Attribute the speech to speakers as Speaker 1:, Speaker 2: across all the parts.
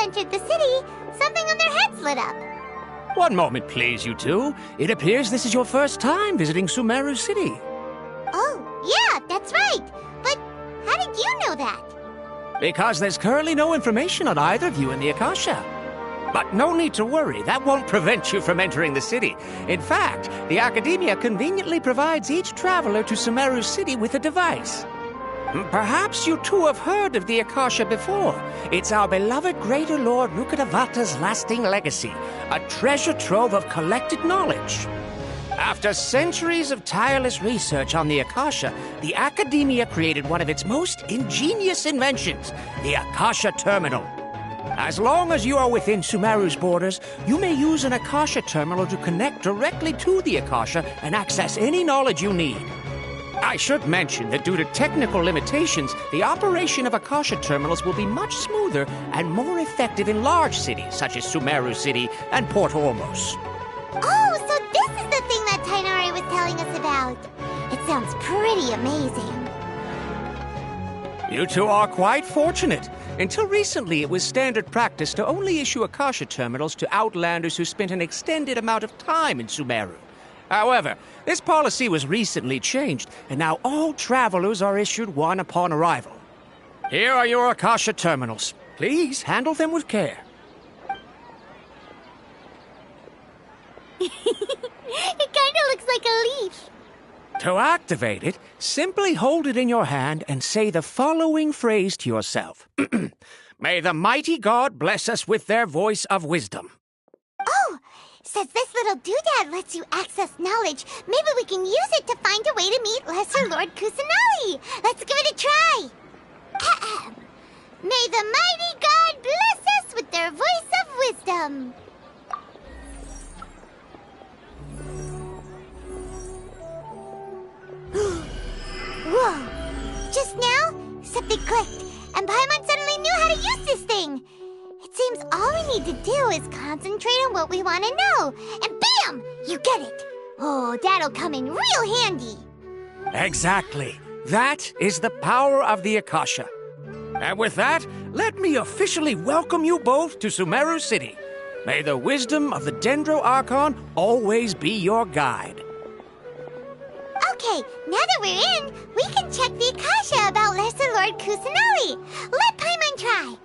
Speaker 1: entered the city, something on their heads lit up.
Speaker 2: One moment, please, you two. It appears this is your first time visiting Sumeru City.
Speaker 1: Oh, yeah, that's right. But how did you know that?
Speaker 2: Because there's currently no information on either of you in the Akasha. But no need to worry, that won't prevent you from entering the city. In fact, the Academia conveniently provides each traveler to Sumeru City with a device. Perhaps you two have heard of the Akasha before. It's our beloved Greater Lord Rukkhadevata's lasting legacy, a treasure trove of collected knowledge. After centuries of tireless research on the Akasha, the Academia created one of its most ingenious inventions, the Akasha Terminal. As long as you are within Sumeru's borders, you may use an Akasha terminal to connect directly to the Akasha and access any knowledge you need. I should mention that due to technical limitations, the operation of Akasha terminals will be much smoother and more effective in large cities such as Sumeru City and Port Ormos.
Speaker 1: Oh, so this is the thing that Tainari was telling us about. It sounds pretty amazing.
Speaker 2: You two are quite fortunate. Until recently, it was standard practice to only issue Akasha terminals to outlanders who spent an extended amount of time in Sumeru. However, this policy was recently changed, and now all travelers are issued one upon arrival. Here are your Akasha terminals. Please handle them with care.
Speaker 1: It kinda looks like a leaf.
Speaker 2: To activate it, simply hold it in your hand and say the following phrase to yourself. May the mighty God bless us with their voice of wisdom.
Speaker 1: Oh, since this little doodad lets you access knowledge, maybe we can use it to find a way to meet Lesser Lord Kusanali. Let's give it a try. Ahem. May the mighty God bless us with their voice of wisdom. Whoa! Just now, something clicked, and Paimon suddenly knew how to use this thing. It seems all we need to do is concentrate on what we want to know, and bam! You get it. Oh, that'll come in real handy.
Speaker 2: Exactly. That is the power of the Akasha. And with that, let me officially welcome you both to Sumeru City. May the wisdom of the Dendro Archon always be your guide.
Speaker 1: Okay, now that we're in, we can check the Akasha about Lesser Lord Kusanali. Let Paimon try.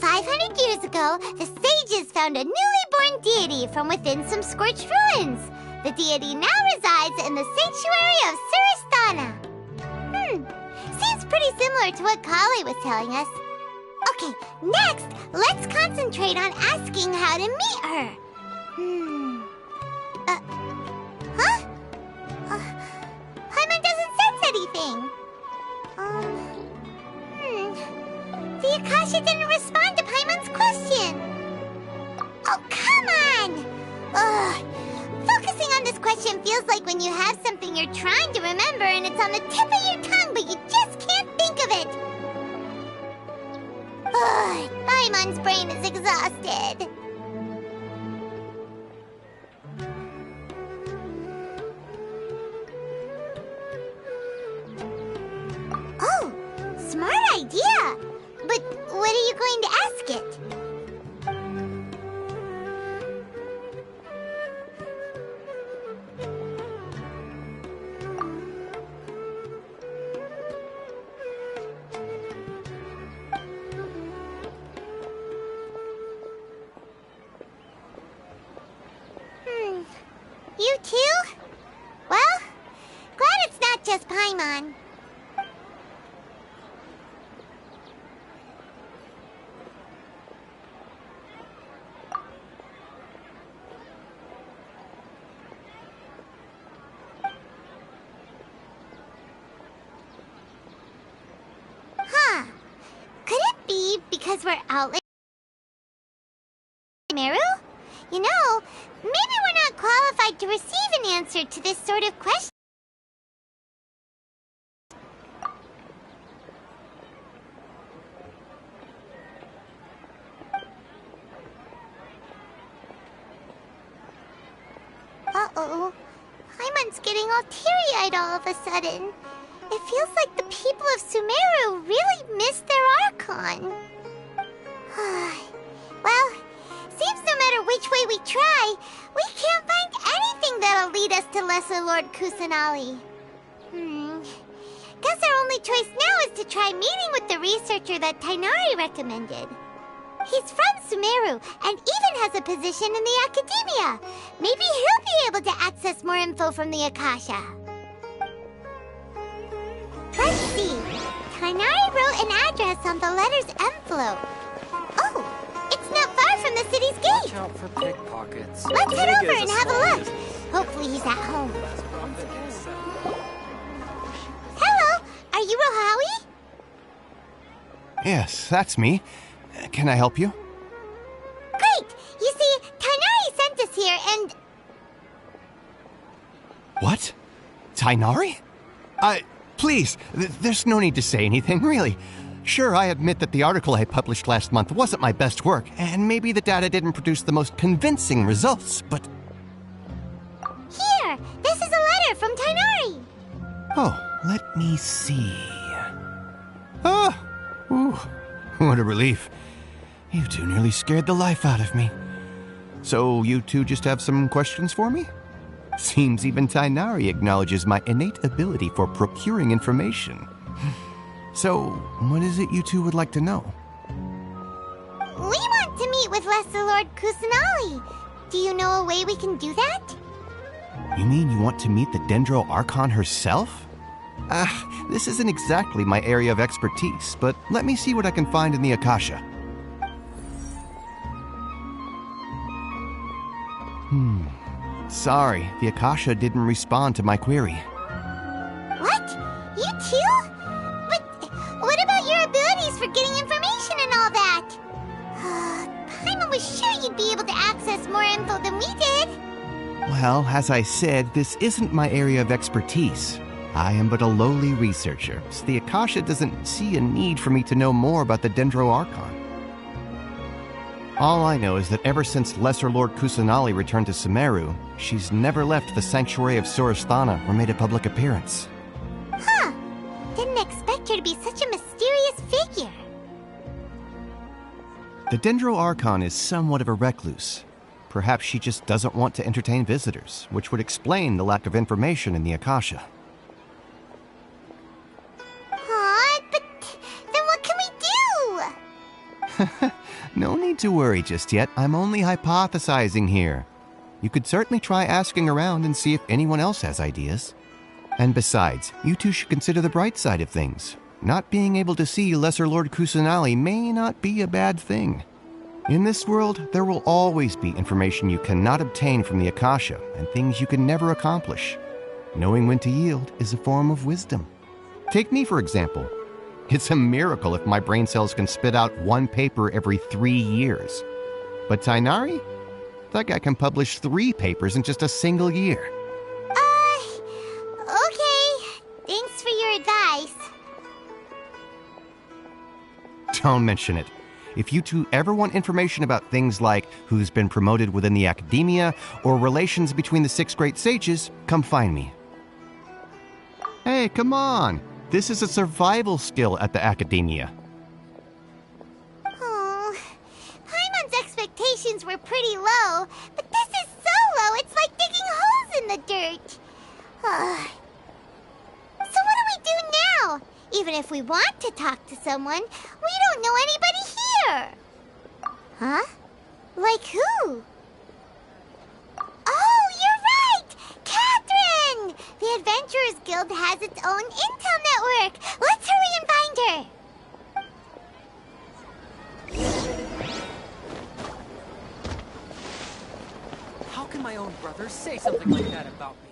Speaker 1: 500 years ago, the sages found a newly born deity from within some scorched ruins. The deity now resides in the sanctuary of Suristana. Seems pretty similar to what Kali was telling us. Okay, next, let's concentrate on asking how to meet her. Paimon doesn't sense anything. The Akasha didn't respond to Paimon's question. Oh, come on! Ugh. Focusing on this question feels like when you have something you're trying to remember and it's on the tip of your tongue, but you just can't think of it. Ugh, Paimon's brain is exhausted. Oh, smart idea! Yeah, but what are you going to ask it? You too? Well, glad it's not just Paimon. Huh. Could it be because we're outlet Meru? You know, maybe we're not qualified to receive an answer to this sort of question. Uh-oh. Paimon's getting all teary-eyed all of a sudden. It feels like the people of Sumeru really missed their Archon. Well, seems no matter which way we try, we can't find anything that'll lead us to Lesser Lord Kusanali. Guess our only choice now is to try meeting with the researcher that Tainari recommended. He's from Sumeru and even has a position in the Academia. Maybe he'll be able to access more info from the Akasha. Let's see. Tainari wrote an address on the letter's envelope. Oh, it's not far from the city's gate.
Speaker 3: Watch out for pickpockets.
Speaker 1: Let's head over and have a look. Hopefully he's at home. Hello, are you Rohawi?
Speaker 4: Yes, that's me. Can I help you?
Speaker 1: Great! You see, Tainari sent us here and...
Speaker 4: What? Tainari? Please, there's no need to say anything, really. Sure, I admit that the article I published last month wasn't my best work, and maybe the data didn't produce the most convincing results, but...
Speaker 1: Here! This is a letter from Tainari!
Speaker 4: Oh, let me see... Oh! Ooh, what a relief. You two nearly scared the life out of me. So, you two just have some questions for me? Seems even Tainari acknowledges my innate ability for procuring information. So, what is it you two would like to know?
Speaker 1: We want to meet with Lesser Lord Kusanali. Do you know a way we can do that?
Speaker 4: You mean you want to meet the Dendro Archon herself? This isn't exactly my area of expertise, but let me see what I can find in the Akasha. Sorry, the Akasha didn't respond to my query.
Speaker 1: What? You too? But what about your abilities for getting information and all that? Paimon was sure you'd be able to access more info than we did.
Speaker 4: Well, as I said, this isn't my area of expertise. I am but a lowly researcher, so the Akasha doesn't see a need for me to know more about the Dendro Archon. All I know is that ever since Lesser Lord Kusanali returned to Sumeru, she's never left the Sanctuary of Surasthana or made a public appearance.
Speaker 1: Huh. Didn't expect her to be such a mysterious figure.
Speaker 4: The Dendro Archon is somewhat of a recluse. Perhaps she just doesn't want to entertain visitors, which would explain the lack of information in the Akasha.
Speaker 1: But then what can we do?
Speaker 4: No need to worry just yet. I'm only hypothesizing here. You could certainly try asking around and see if anyone else has ideas. And besides, you two should consider the bright side of things. Not being able to see Lesser Lord Kusanali may not be a bad thing. In this world, there will always be information you cannot obtain from the Akasha and things you can never accomplish. Knowing when to yield is a form of wisdom. Take me, for example. It's a miracle if my brain cells can spit out one paper every 3 years. But Tainari? That guy can publish 3 papers in just a single year.
Speaker 1: Okay. Thanks for your advice.
Speaker 4: Don't mention it. If you two ever want information about things like who's been promoted within the Academia or relations between the 6 great sages, come find me. Hey, come on! This is a survival skill at the Academia.
Speaker 1: ones were pretty low, but this is so low it's like digging holes in the dirt. So what do we do now? Even if we want to talk to someone, we don't know anybody here. Huh? Like who? Oh, you're right! Catherine! The Adventurers Guild has its own intel network. Let's hurry and find her.
Speaker 3: How can my own brother say something like that about me?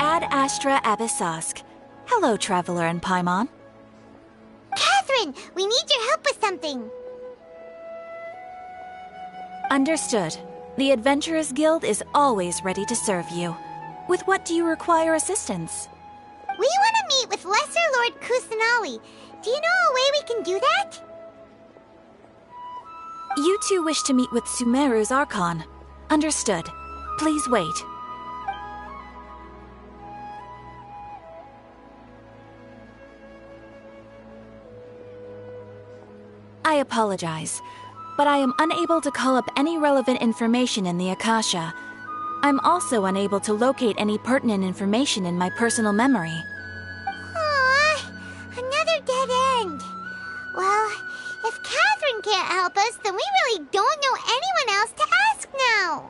Speaker 5: Ad Astra Abyssosk. Hello, Traveler and Paimon.
Speaker 1: Catherine, we need your help with something.
Speaker 5: Understood. The Adventurers Guild is always ready to serve you. With what do you require assistance?
Speaker 1: We want to meet with Lesser Lord Kusanali. Do you know a way we can do that?
Speaker 5: You two wish to meet with Sumeru's Archon. Understood. Please wait. I apologize, but I am unable to call up any relevant information in the Akasha. I'm also unable to locate any pertinent information in my personal memory.
Speaker 1: Aw, another dead end. Well, if Catherine can't help us, then we really don't know anyone else to ask now.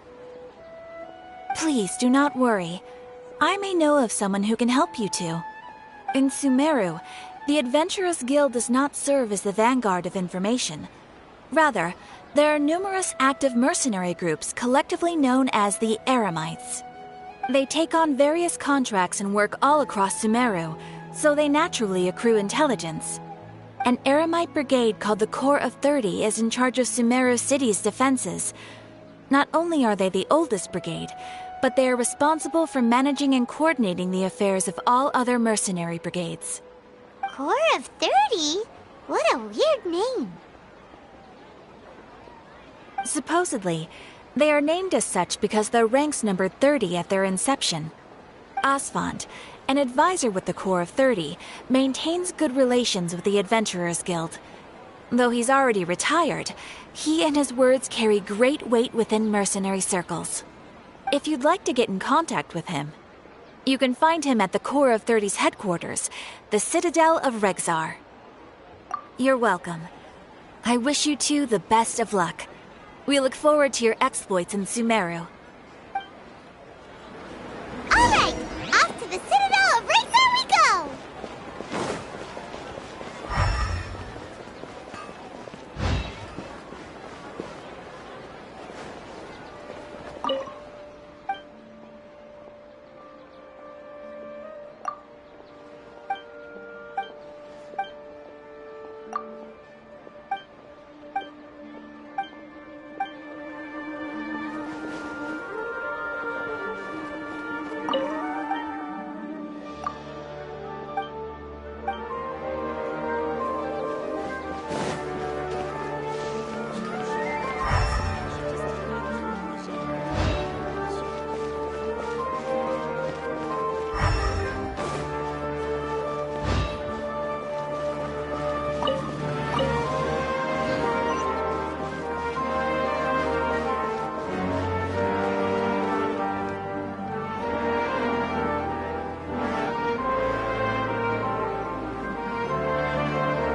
Speaker 5: Please do not worry. I may know of someone who can help you two. In Sumeru, the Adventurers Guild does not serve as the vanguard of information. Rather, there are numerous active mercenary groups collectively known as the Eremites. They take on various contracts and work all across Sumeru, so they naturally accrue intelligence. An Eremite brigade called the Corps of 30 is in charge of Sumeru City's defenses. Not only are they the oldest brigade, but they are responsible for managing and coordinating the affairs of all other mercenary brigades.
Speaker 1: Corps of 30? What a weird name.
Speaker 5: Supposedly, they are named as such because their ranks numbered 30 at their inception. Asfand, an advisor with the Corps of 30, maintains good relations with the Adventurers Guild. Though he's already retired, he and his words carry great weight within mercenary circles. If you'd like to get in contact with him, you can find him at the Corps of 30's headquarters, the Citadel of Regzar. You're welcome. I wish you two the best of luck. We look forward to your exploits in Sumeru.
Speaker 1: All right, off to the Citadel of Razor we go!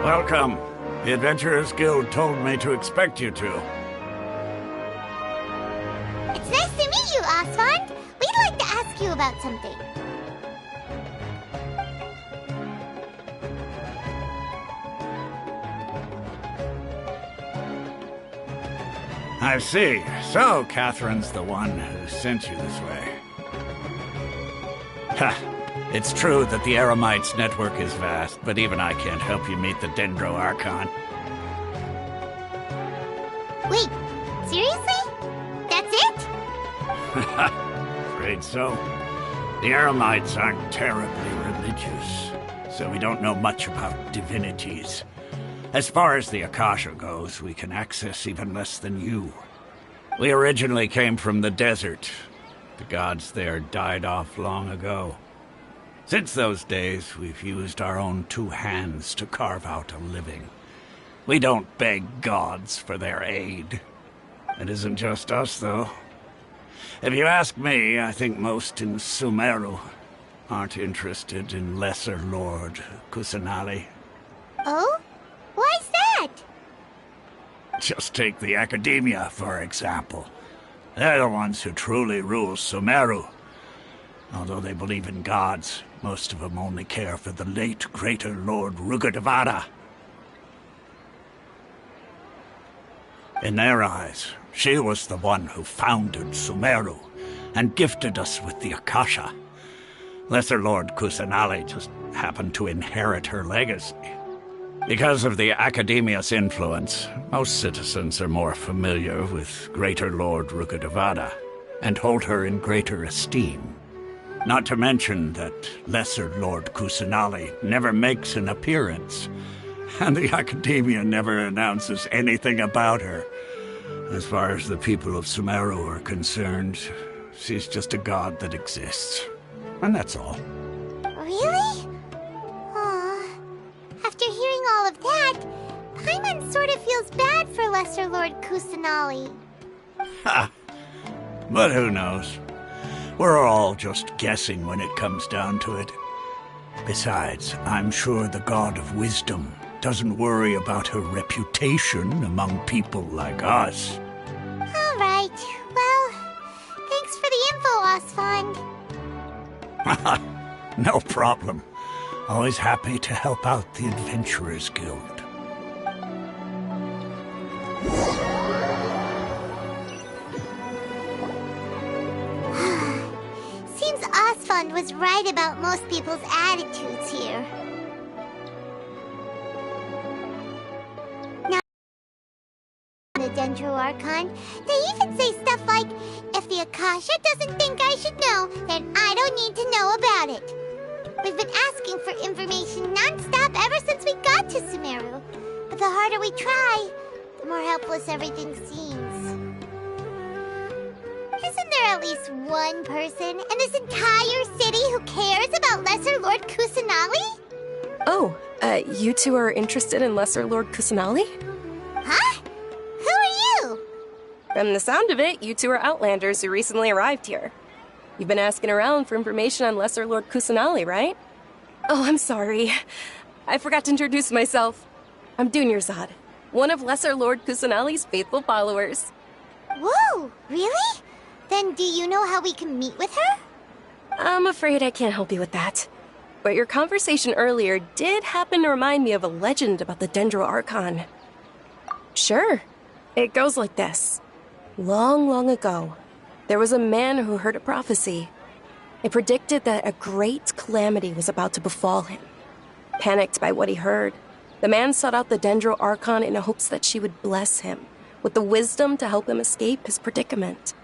Speaker 6: Welcome. The Adventurers Guild told me to expect you two.
Speaker 1: It's nice to meet you, Asfand. We'd like to ask you about something.
Speaker 6: I see. So, Catherine's the one who sent you this way. Ha! It's true that the Eremites' network is vast, but even I can't help you meet the Dendro Archon.
Speaker 1: Wait, seriously? That's it?
Speaker 6: Afraid so. The Eremites aren't terribly religious, so we don't know much about divinities. As far as the Akasha goes, we can access even less than you. We originally came from the desert. The gods there died off long ago. Since those days, we've used our own two hands to carve out a living. We don't beg gods for their aid. It isn't just us, though. If you ask me, I think most in Sumeru aren't interested in Lesser Lord Kusanali.
Speaker 1: Oh? Why's that?
Speaker 6: Just take the Academia, for example. They're the ones who truly rule Sumeru. Although they believe in gods, most of them only care for the late Greater Lord Rugadavada. In their eyes, she was the one who founded Sumeru and gifted us with the Akasha. Lesser Lord Kusanali just happened to inherit her legacy. Because of the Academia's influence, most citizens are more familiar with Greater Lord Rugadavada and hold her in greater esteem. Not to mention that Lesser Lord Kusanali never makes an appearance, and the Academia never announces anything about her. As far as the people of Sumeru are concerned, she's just a god that exists. And that's all.
Speaker 1: Really? Aw. After hearing all of that, I Paimon sort of feels bad for Lesser Lord Kusanali.
Speaker 6: Ha! But who knows? We're all just guessing when it comes down to it. Besides, I'm sure the God of Wisdom doesn't worry about her reputation among people like us.
Speaker 1: All right. Well, thanks for the info, Osfond.
Speaker 6: No problem. Always happy to help out the Adventurers Guild.
Speaker 1: Seems Osfond was right about most people's attitudes here. Now, the Dendro Archon, they even say stuff like, if the Akasha doesn't think I should know, then I don't need to know about it. We've been asking for information non-stop ever since we got to Sumeru. But the harder we try, the more helpless everything seems. Isn't there at least one person in this entire city who cares about Lesser Lord Kusanali?
Speaker 7: Oh, you two are interested in Lesser Lord Kusanali?
Speaker 1: Huh? Who are you?
Speaker 7: From the sound of it, you two are Outlanders who recently arrived here. You've been asking around for information on Lesser Lord Kusanali, right? Oh, I'm sorry. I forgot to introduce myself. I'm Dunyarzad, one of Lesser Lord Kusanali's faithful followers.
Speaker 1: Whoa, really? Then do you know how we can meet with her?
Speaker 7: I'm afraid I can't help you with that. But your conversation earlier did happen to remind me of a legend about the Dendro Archon. Sure. It goes like this. Long, long ago, there was a man who heard a prophecy. It predicted that a great calamity was about to befall him. Panicked by what he heard, the man sought out the Dendro Archon in hopes that she would bless him with the wisdom to help him escape his predicament.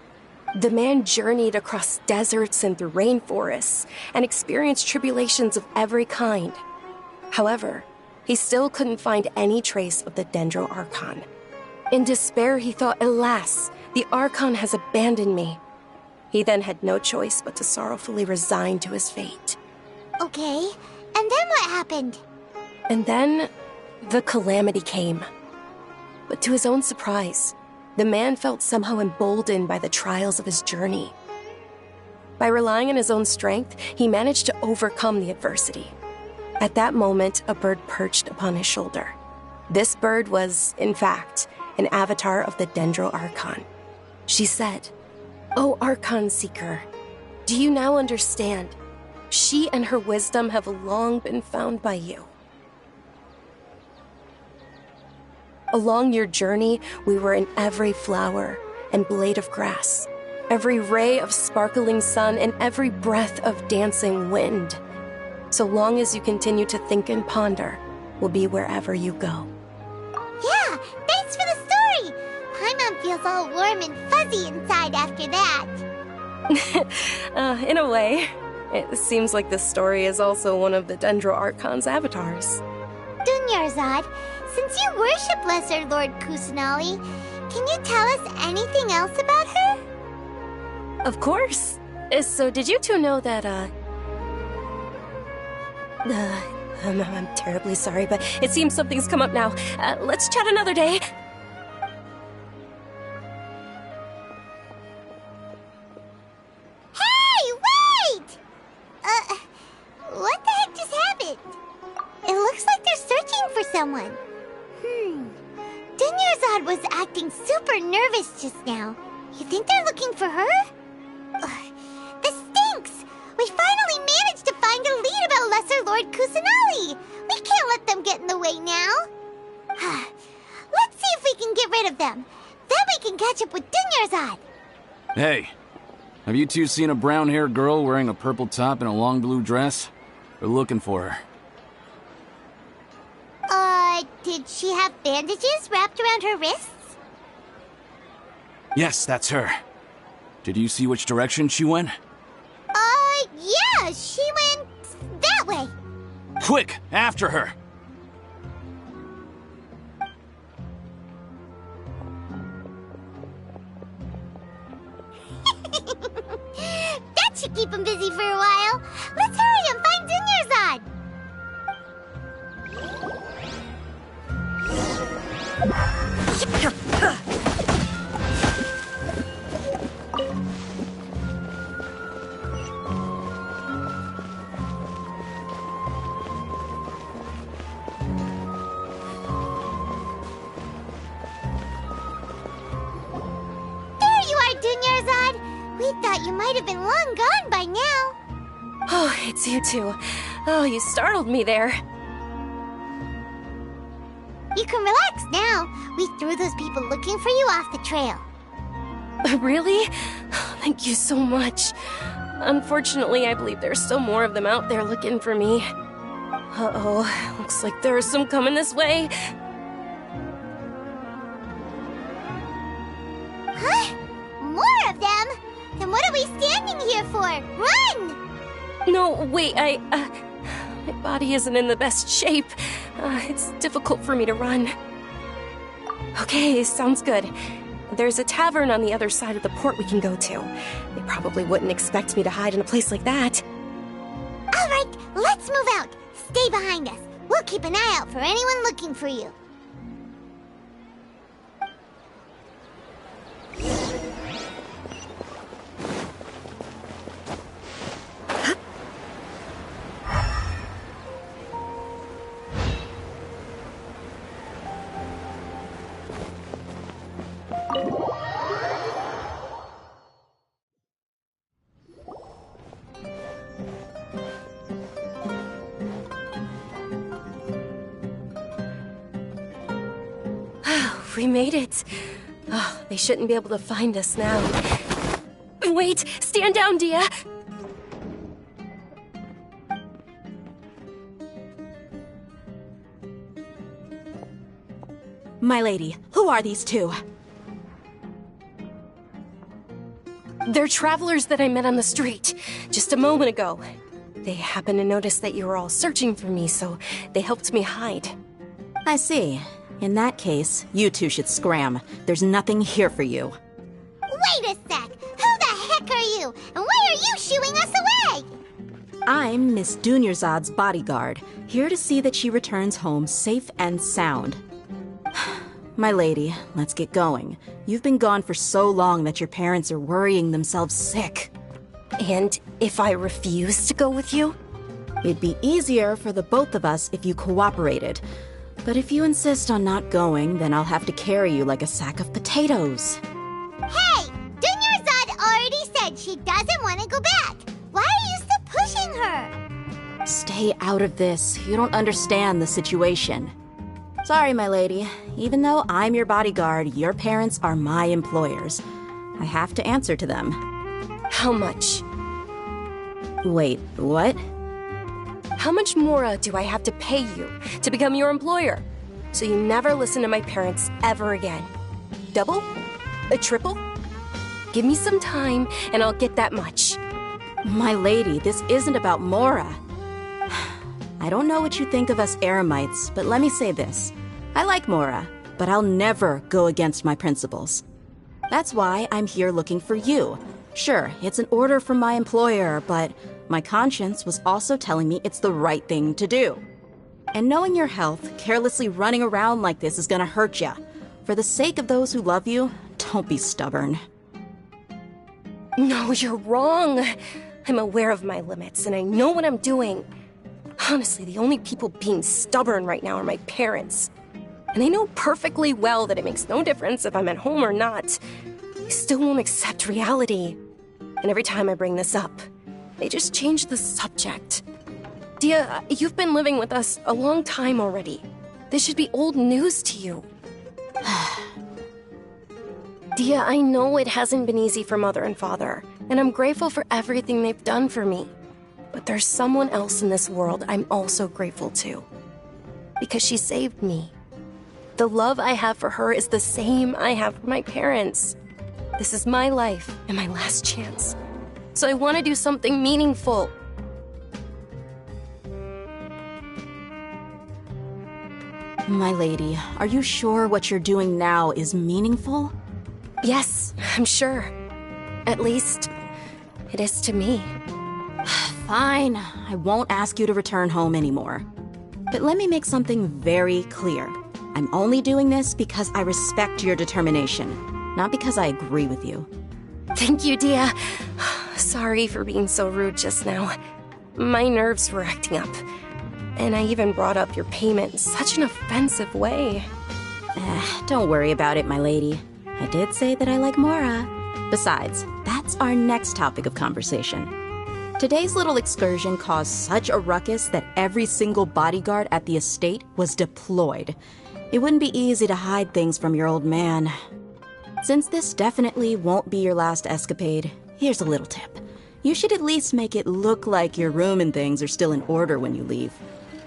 Speaker 7: The man journeyed across deserts and through rainforests and experienced tribulations of every kind. However, he still couldn't find any trace of the Dendro Archon. In despair, he thought, alas, the Archon has abandoned me. He then had no choice but to sorrowfully resign to his fate.
Speaker 1: Okay, and then what happened?
Speaker 7: And then, the calamity came. But to his own surprise, the man felt somehow emboldened by the trials of his journey. By relying on his own strength, he managed to overcome the adversity. At that moment, a bird perched upon his shoulder. This bird was, in fact, an avatar of the Dendro Archon. She said, "O Archon Seeker, do you now understand? She and her wisdom have long been found by you." Along your journey, we were in every flower and blade of grass, every ray of sparkling sun, and every breath of dancing wind. So long as you continue to think and ponder, we'll be wherever you go.
Speaker 1: Yeah, thanks for the story! Paimon feels all warm and fuzzy inside after that.
Speaker 7: In a way, it seems like this story is also one of the Dendro Archon's avatars.
Speaker 1: Dunyarzad, since you worship Lesser Lord Kusanali, can you tell us anything else about her?
Speaker 7: Of course. So did you two know that, I'm terribly sorry, but it seems something's come up now. Let's chat another day.
Speaker 1: Hey, wait! What the heck just happened? It looks like they're searching for someone. Dunyarzad was acting super nervous just now. You think they're looking for her? Ugh, this stinks! We finally managed to find a lead about Lesser Lord Kusanali! We can't let them get in the way now. Let's see if we can get rid of them. Then we can catch up with Dunyarzad.
Speaker 8: Hey, have you two seen a brown-haired girl wearing a purple top and a long blue dress? We're looking for her.
Speaker 1: Did she have bandages wrapped around her wrists?
Speaker 8: Yes, that's her. Did you see which direction she went?
Speaker 1: Yeah, she went that way.
Speaker 8: Quick, after her!
Speaker 1: That should keep him busy for a while. Let's hurry and find Dunyarzad. thought you might have been long gone by now.
Speaker 7: Oh, it's you two. Oh, you startled me there.
Speaker 1: You can relax now. We threw those people looking for you off the trail.
Speaker 7: Really? Thank you so much. Unfortunately, I believe there's still more of them out there looking for me. Uh-oh, looks like there's some coming this way.
Speaker 1: Huh? More of them? Then what are we standing here for? Run!
Speaker 7: No, wait, my body isn't in the best shape. It's difficult for me to run. Okay, sounds good. There's a tavern on the other side of the port we can go to. They probably wouldn't expect me to hide in a place like that.
Speaker 1: All right, let's move out. Stay behind us. We'll keep an eye out for anyone looking for you.
Speaker 7: We made it. Oh, they shouldn't be able to find us now. Wait! Stand down, Dehya!
Speaker 5: My lady, who are these two?
Speaker 7: They're travelers that I met on the street just a moment ago. They happened to notice that you were all searching for me, so they helped me hide.
Speaker 5: I see. In that case, you two should scram. There's nothing here for you.
Speaker 1: Wait a sec! Who the heck are you? And why are you shooing us away?
Speaker 5: I'm Miss Dunyarzad's bodyguard, here to see that she returns home safe and sound. My lady, let's get going. You've been gone for so long that your parents are worrying themselves sick.
Speaker 7: And if I refuse to go with you?
Speaker 5: It'd be easier for the both of us if you cooperated. But if you insist on not going, then I'll have to carry you like a sack of potatoes.
Speaker 1: Hey! Dunyarzad already said she doesn't want to go back. Why are you still pushing her?
Speaker 5: Stay out of this. You don't understand the situation. Sorry, my lady. Even though I'm your bodyguard, your parents are my employers. I have to answer to them.
Speaker 7: How much?
Speaker 5: Wait, what?
Speaker 7: How much more do I have to pay you to become your employer? So you never listen to my parents ever again. Double? A triple? Give me some time and I'll get that much.
Speaker 5: My lady, this isn't about Mora. I don't know what you think of us Eremites, but let me say this. I like Mora, but I'll never go against my principles. That's why I'm here looking for you. Sure, it's an order from my employer, but my conscience was also telling me it's the right thing to do. And knowing your health, carelessly running around like this is gonna hurt ya. For the sake of those who love you, don't be stubborn.
Speaker 7: No, you're wrong. I'm aware of my limits, and I know what I'm doing. Honestly, the only people being stubborn right now are my parents. And they know perfectly well that it makes no difference if I'm at home or not. They still won't accept reality. And every time I bring this up, they just change the subject. Dehya, you've been living with us a long time already. This should be old news to you. Dehya, I know it hasn't been easy for Mother and Father, and I'm grateful for everything they've done for me. But there's someone else in this world I'm also grateful to. Because she saved me. The love I have for her is the same I have for my parents. This is my life and my last chance. So I want to do something meaningful.
Speaker 5: My lady, are you sure what you're doing now is meaningful?
Speaker 7: Yes, I'm sure. At least, it is to me.
Speaker 5: Fine, I won't ask you to return home anymore. But let me make something very clear. I'm only doing this because I respect your determination, not because I agree with you.
Speaker 7: Thank you, Dehya. Sorry for being so rude just now. My nerves were acting up. And I even brought up your payment in such an offensive way.
Speaker 5: Don't worry about it, my lady. I did say that I like Mora. Besides, that
Speaker 9: That's our next topic of conversation. Today's little excursion caused such a ruckus that every single bodyguard at the estate was deployed. It wouldn't be easy to hide things from your old man. Since this definitely won't be your last escapade, here's a little tip. You should at least make it look like your room and things are still in order when you leave.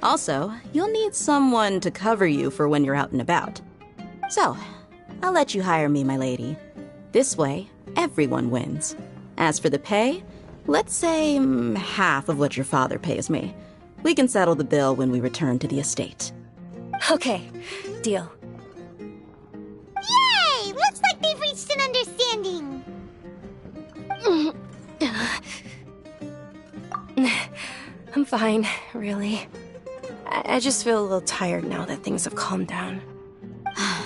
Speaker 9: Also, you'll need someone to cover you for when you're out and about. So, I'll let you hire me, my lady. This way, everyone wins. As for the pay, let's say half of what your father pays me. We can settle the bill when we return to the estate.
Speaker 7: Okay, deal.
Speaker 1: Yay! Looks like they've reached an understanding.
Speaker 7: I'm fine, really. I just feel a little tired now that things have calmed down.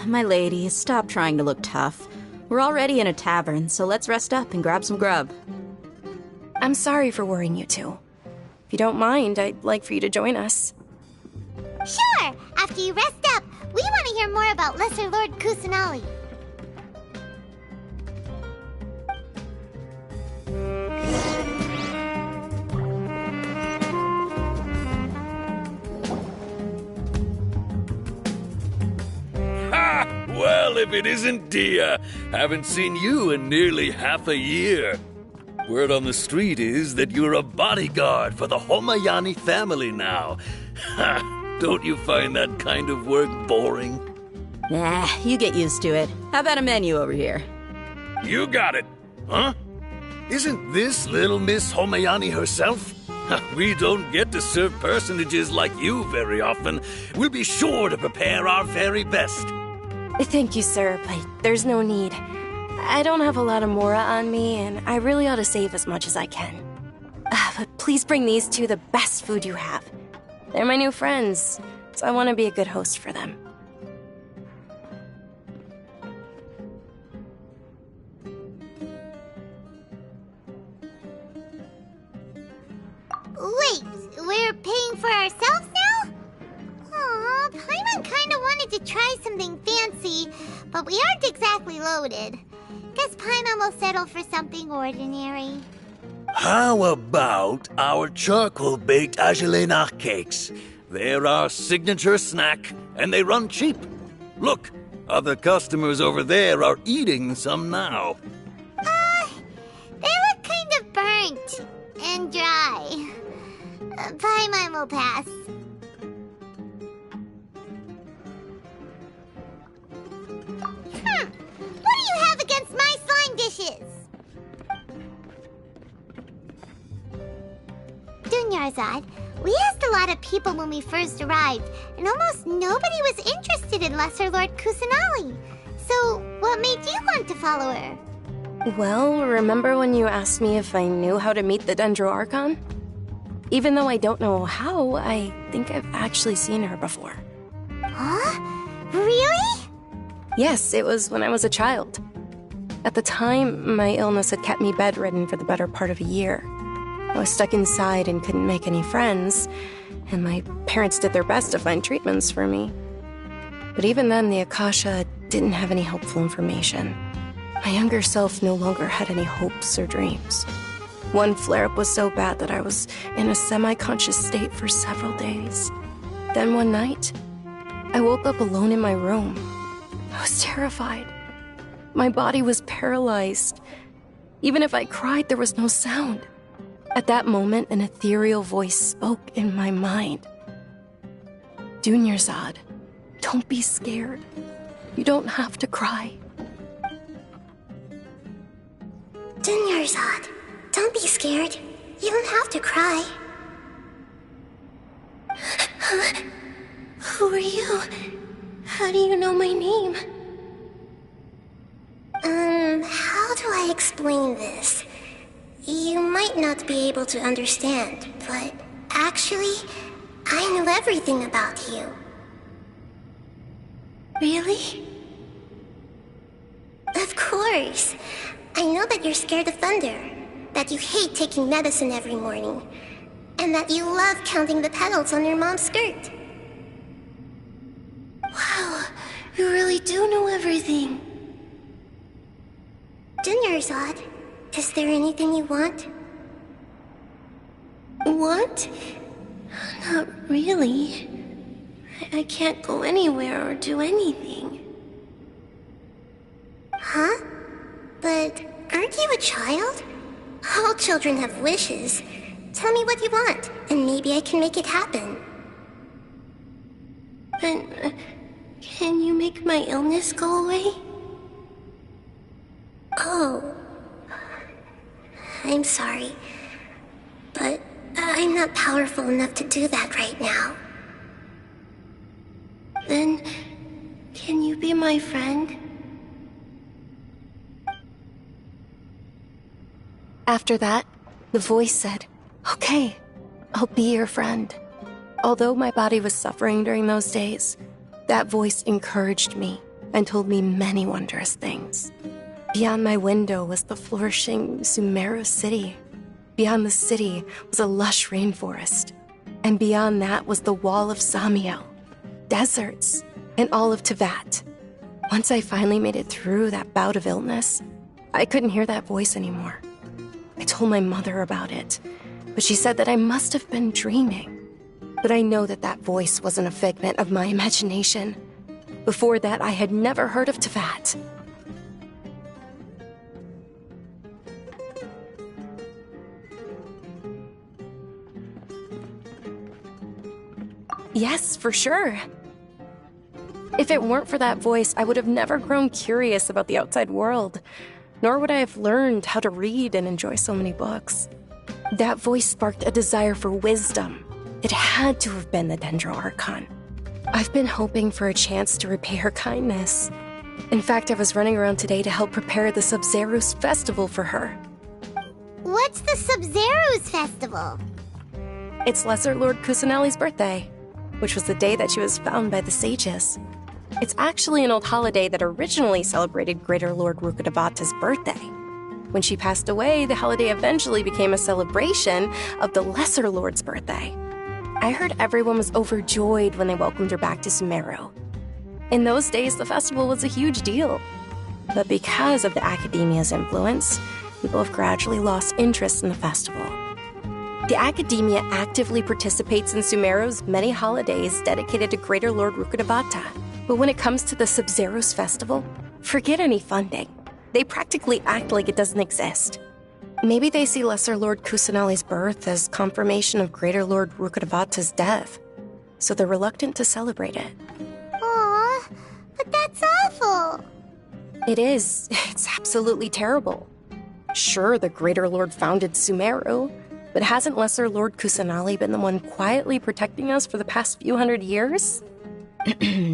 Speaker 9: My lady, stop trying to look tough. We're already in a tavern, so let's rest up and grab some grub.
Speaker 7: I'm sorry for worrying you two. If you don't mind, I'd like for you to join us.
Speaker 1: Sure! After you rest up, we want to hear more about Lesser Lord Kusanali.
Speaker 10: Ha! Well, if it isn't Dehya, haven't seen you in nearly half a year. Word on the street is that you're a bodyguard for the Homayani family now. Ha! Don't you find that kind of work boring?
Speaker 9: Nah, you get used to it. How about a menu over here?
Speaker 10: You got it, huh? Isn't this little Miss Homayani herself? We don't get to serve personages like you very often. We'll be sure to prepare our very best.
Speaker 7: Thank you, sir, but there's no need. I don't have a lot of Mora on me, and I really ought to save as much as I can. But please bring these two the best food you have. They're my new friends, so I want to be a good host for them.
Speaker 1: Wait, we're paying for ourselves now? Aw, Paimon kinda wanted to try something fancy, but we aren't exactly loaded. Guess Paimon will settle for something ordinary.
Speaker 10: How about our charcoal-baked agelenach cakes? They're our signature snack, and they run cheap. Look, other customers over there are eating some now.
Speaker 1: They look kind of burnt and dry. Paimon will pass. What do you have against my slime dishes? Dunyarzad, we asked a lot of people when we first arrived, and almost nobody was interested in Lesser Lord Kusanali. So, what made you want to follow her?
Speaker 7: Well, remember when you asked me if I knew how to meet the Dendro Archon? Even though I don't know how, I think I've actually seen her before.
Speaker 1: Huh? Really?
Speaker 7: Yes, it was when I was a child. At the time, my illness had kept me bedridden for the better part of a year. I was stuck inside and couldn't make any friends, and my parents did their best to find treatments for me. But even then, the Akasha didn't have any helpful information. My younger self no longer had any hopes or dreams. One flare-up was so bad that I was in a semi-conscious state for several days. Then one night, I woke up alone in my room. I was terrified. My body was paralyzed. Even if I cried, there was no sound. At that moment, an ethereal voice spoke in my mind. Dunyarzad, don't be scared. You don't have to cry.
Speaker 1: Dunyarzad, don't be scared. You don't have to cry.
Speaker 11: Who are you? How do you know my name?
Speaker 1: How do I explain this? You might not be able to understand, but actually, I know everything about you.
Speaker 11: Really?
Speaker 1: Of course. I know that you're scared of thunder, that you hate taking medicine every morning, and that you love counting the petals on your mom's skirt.
Speaker 11: Wow, you really do know everything.
Speaker 1: Dunyarzad,
Speaker 11: Is there anything you want? What? Not really. I can't go anywhere or do anything. Huh? But aren't you a child? All children have wishes. Tell me what you want, and maybe I can make it happen. But can you make my illness go away? Oh. I'm sorry. But I'm not powerful enough to do that right now. Then, can you be my friend?
Speaker 7: After that, the voice said, "Okay, I'll be your friend." Although my body was suffering during those days, that voice encouraged me and told me many wondrous things. Beyond my window was the flourishing Sumeru city. Beyond the city was a lush rainforest. And beyond that was the wall of Samiel, deserts, and all of Tevat. Once I finally made it through that bout of illness, I couldn't hear that voice anymore. I told my mother about it, but she said that I must have been dreaming. But I know that that voice wasn't a figment of my imagination. Before that, I had never heard of Tevat. Yes, for sure. If it weren't for that voice, I would have never grown curious about the outside world, nor would I have learned how to read and enjoy so many books. That voice sparked a desire for wisdom. It had to have been the Dendro Archon. I've been hoping for a chance to repay her kindness. In fact, I was running around today to help prepare the Sub-Zerus festival for her.
Speaker 1: What's the Sub-Zerus festival?
Speaker 7: It's Lesser Lord Kusanali's birthday, which was the day that she was found by the sages. It's actually an old holiday that originally celebrated Greater Lord Rukkhadevata's birthday. When she passed away, the holiday eventually became a celebration of the Lesser Lord's birthday. I heard everyone was overjoyed when they welcomed her back to Sumeru. In those days, the festival was a huge deal. But because of the Academia's influence, people have gradually lost interest in the festival. The Academia actively participates in Sumeru's many holidays dedicated to Greater Lord Rukkhadevata. But when it comes to the Sub-Zerus festival, forget any funding. They practically act like it doesn't exist. Maybe they see Lesser Lord Kusanali's birth as confirmation of Greater Lord Rukkhadevata's death, so they're reluctant to celebrate it.
Speaker 1: Aw, but that's awful.
Speaker 7: It is. It's absolutely terrible. Sure, the Greater Lord founded Sumeru, but hasn't Lesser Lord Kusanali been the one quietly protecting us for the past few hundred years?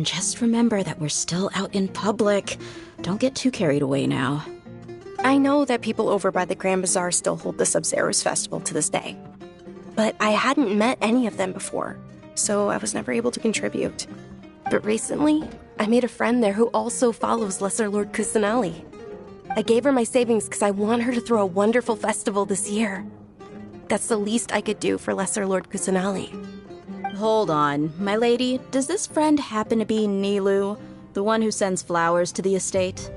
Speaker 9: Just remember that we're still out in public. Don't get too carried away now.
Speaker 7: I know that people over by the Grand Bazaar still hold the Sub-Zerus festival to this day. But I hadn't met any of them before, so I was never able to contribute. But recently, I made a friend there who also follows Lesser Lord Kusanali. I gave her my savings because I want her to throw a wonderful festival this year. That's the least I could do for Lesser Lord Kusanali.
Speaker 9: Hold on, my lady. Does this friend happen to be Nilu, the one who sends flowers to the estate?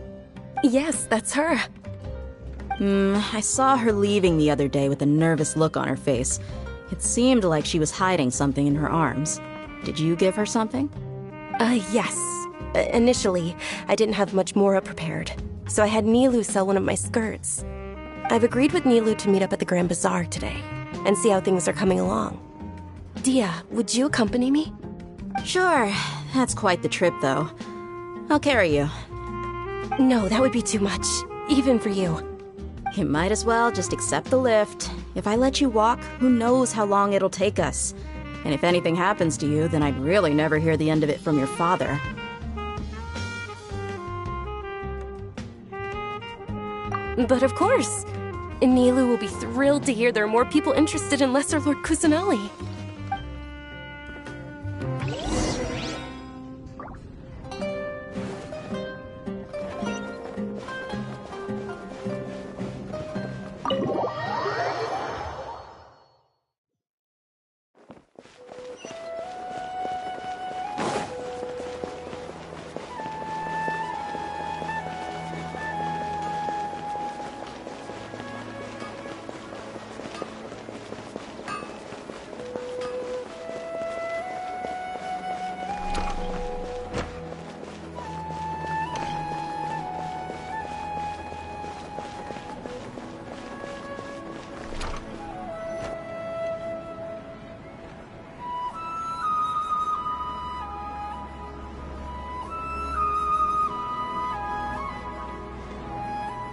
Speaker 7: Yes, that's her.
Speaker 9: I saw her leaving the other day with a nervous look on her face. It seemed like she was hiding something in her arms. Did you give her something?
Speaker 7: Yes. Initially, I didn't have much more prepared, so I had Nilu sell one of my skirts. I've agreed with Nilu to meet up at the Grand Bazaar today and see how things are coming along. Dehya, would you accompany me?
Speaker 9: Sure. That's quite the trip, though. I'll carry you.
Speaker 7: No, that would be too much, even for you.
Speaker 9: You might as well just accept the lift. If I let you walk, who knows how long it'll take us. And if anything happens to you, then I'd really never hear the end of it from your father.
Speaker 7: But of course! Nilu will be thrilled to hear there are more people interested in Lesser Lord Kusanali.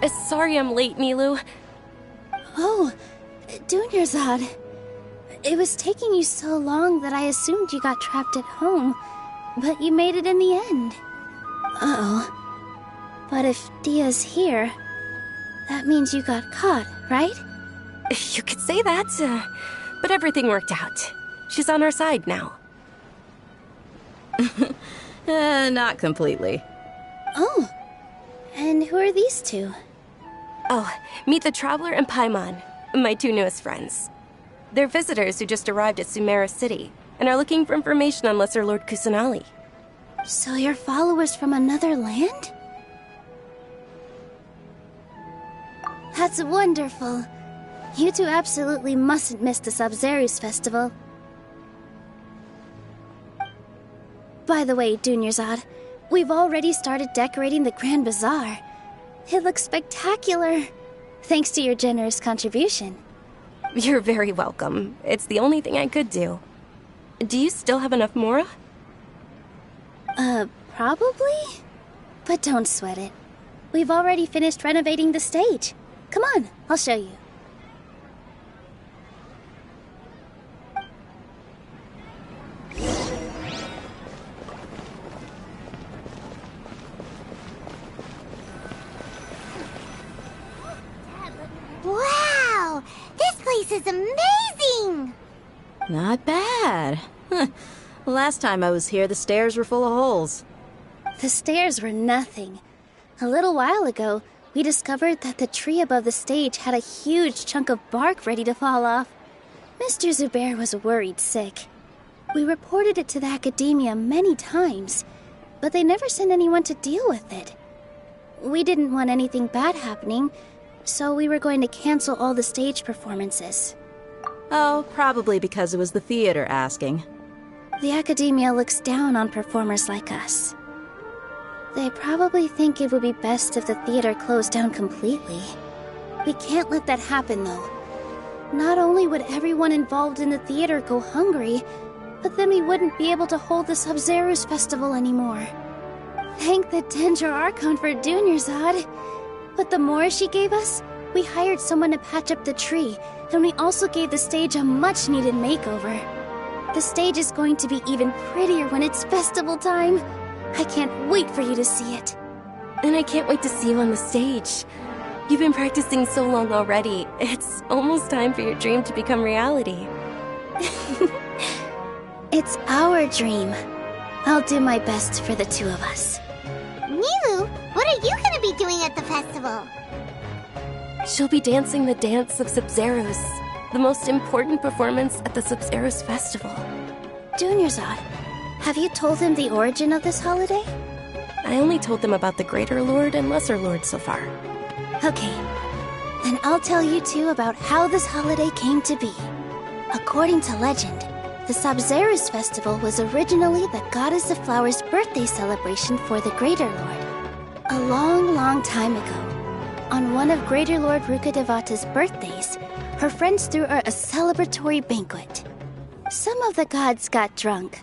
Speaker 7: Sorry I'm late, Nilu.
Speaker 12: Oh, Dunyarzad. It was taking you so long that I assumed you got trapped at home, but you made it in the end. Uh-oh. But if Dia's here, that means you got caught, right?
Speaker 7: You could say that, but everything worked out. She's on our side now.
Speaker 9: Not completely.
Speaker 12: Oh, and who are these two?
Speaker 7: Oh, meet the Traveler and Paimon, my two newest friends. They're visitors who just arrived at Sumeru City and are looking for information on Lesser Lord Kusanali.
Speaker 12: So you're followers from another land? That's wonderful. You two absolutely mustn't miss the Sabzeruz festival. By the way, Dunyarzad, we've already started decorating the Grand Bazaar. It looks spectacular, thanks to your generous contribution.
Speaker 7: You're very welcome. It's the only thing I could do. Do you still have enough Mora?
Speaker 12: Probably? But don't sweat it. We've already finished renovating the stage. Come on, I'll show you.
Speaker 1: Wow! This place is amazing!
Speaker 9: Not bad. Last time I was here, the stairs were full of holes.
Speaker 12: The stairs were nothing. A little while ago, we discovered that the tree above the stage had a huge chunk of bark ready to fall off. Mr. Zubair was worried sick. We reported it to the academia many times, but they never sent anyone to deal with it. We didn't want anything bad happening, so we were going to cancel all the stage performances.
Speaker 9: Oh, probably because it was the theater asking.
Speaker 12: The academia looks down on performers like us. They probably think it would be best if the theater closed down completely. We can't let that happen, though. Not only would everyone involved in the theater go hungry, but then we wouldn't be able to hold the Sabzeruz festival anymore. Thank the Dendro Archon for Dunyarzad. But the more she gave us, we hired someone to patch up the tree, and we also gave the stage a much-needed makeover. The stage is going to be even prettier when it's festival time. I can't wait for you to see it.
Speaker 7: And I can't wait to see you on the stage. You've been practicing so long already. It's almost time for your dream to become reality.
Speaker 12: It's our dream. I'll do my best for the two of us.
Speaker 1: Nilu, what are you gonna be doing at the festival?
Speaker 7: She'll be dancing the dance of Sabzeruz, the most important performance at the Sabzeruz festival.
Speaker 12: Dunyarzad, have you told them the origin of this holiday?
Speaker 7: I only told them about the Greater Lord and Lesser Lord so far.
Speaker 12: Okay, then I'll tell you two about how this holiday came to be. According to legend, the Sabzeruz festival was originally the Goddess of Flowers' birthday celebration for the Greater Lord. A long, long time ago, on one of Greater Lord Rukkhadevata's birthdays, her friends threw her a celebratory banquet. Some of the gods got drunk.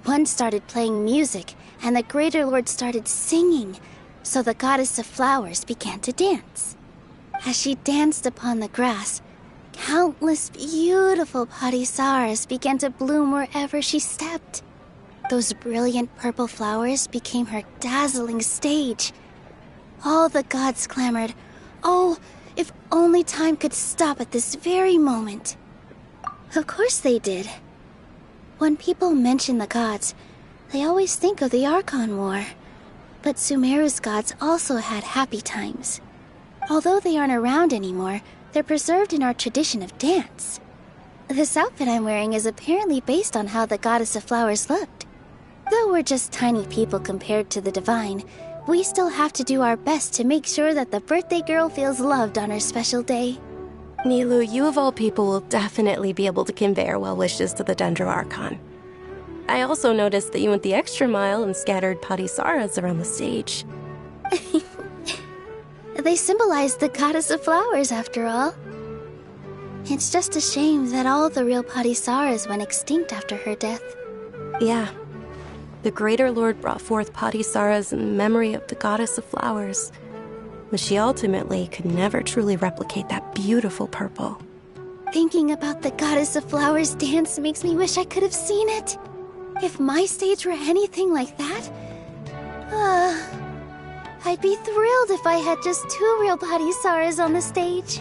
Speaker 12: One started playing music, and the Greater Lord started singing, so the Goddess of Flowers began to dance. As she danced upon the grass, countless beautiful parisaras began to bloom wherever she stepped. Those brilliant purple flowers became her dazzling stage. All the gods clamored, "Oh, if only time could stop at this very moment." Of course they did. When people mention the gods, they always think of the Archon War. But Sumeru's gods also had happy times. Although they aren't around anymore, they're preserved in our tradition of dance. This outfit I'm wearing is apparently based on how the Goddess of Flowers looked. Though we're just tiny people compared to the Divine, we still have to do our best to make sure that the birthday girl feels loved on her special day.
Speaker 7: Nilu, you of all people will definitely be able to convey our well wishes to the Dendro Archon. I also noticed that you went the extra mile and scattered parisaras around the stage.
Speaker 12: They symbolize the Goddess of Flowers, after all. It's just a shame that all the real parisaras went extinct after her death.
Speaker 7: Yeah. The Greater Lord brought forth parisaras in memory of the Goddess of Flowers. but she ultimately could never truly replicate that beautiful purple.
Speaker 12: Thinking about the Goddess of Flowers dance makes me wish I could have seen it. If my stage were anything like that, I'd be thrilled if I had just 2 real body Saras on the stage.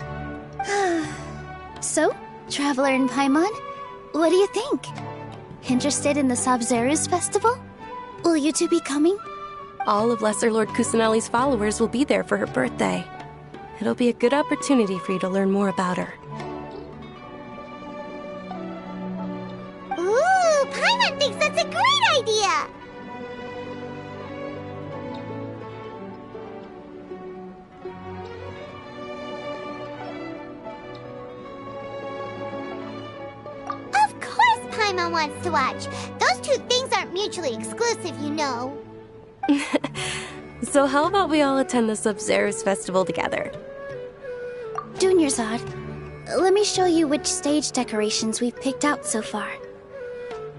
Speaker 12: So, Traveler and Paimon, what do you think? Interested in the Sabzeruz festival? Will you two be coming?
Speaker 7: All of Lesser Lord Kusanali's followers will be there for her birthday. It'll be a good opportunity for you to learn more about her.
Speaker 1: Ooh, Paimon thinks that's a great idea! Of course Paimon wants to watch. Those two things aren't mutually exclusive, you know.
Speaker 7: So how about we all attend the Sabzeruz festival together?
Speaker 12: Junior Zod, let me show you which stage decorations we've picked out so far.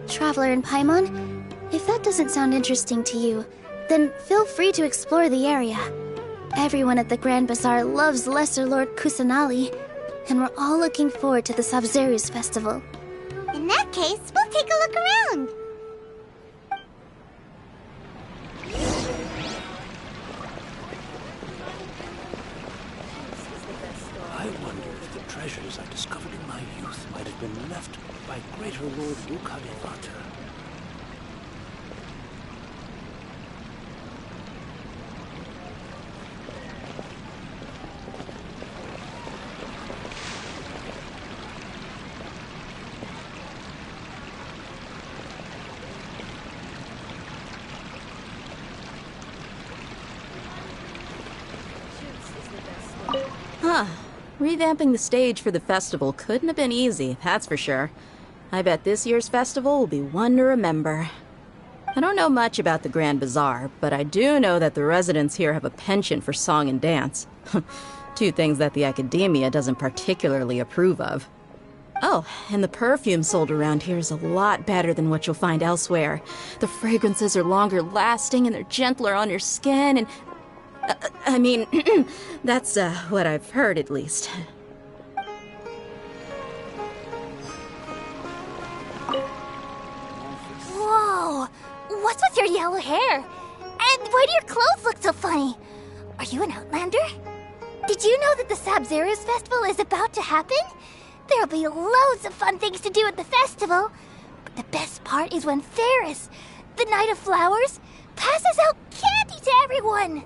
Speaker 12: Traveler and Paimon, if that doesn't sound interesting to you, then feel free to explore the area. Everyone at the Grand Bazaar loves Lesser Lord Kusanali, and we're all looking forward to the Sabzeruz festival.
Speaker 1: In that case, we'll take a look around.
Speaker 2: I wonder if the treasures I discovered in my youth might have been left by Greater Lord Lucanivata.
Speaker 9: Huh. Revamping the stage for the festival couldn't have been easy, that's for sure. I bet this year's festival will be one to remember. I don't know much about the Grand Bazaar, but I do know that the residents here have a penchant for song and dance. 2 things that the academia doesn't particularly approve of. Oh, and the perfume sold around here is a lot better than what you'll find elsewhere. The fragrances are longer lasting and they're gentler on your skin and... I mean, that's what I've heard at least.
Speaker 1: Whoa! What's with your yellow hair? And why do your clothes look so funny? Are you an Outlander? Did you know that the Sabzeruz festival is about to happen? There'll be loads of fun things to do at the festival. But the best part is when Ferris, the Knight of Flowers, passes out candy to everyone.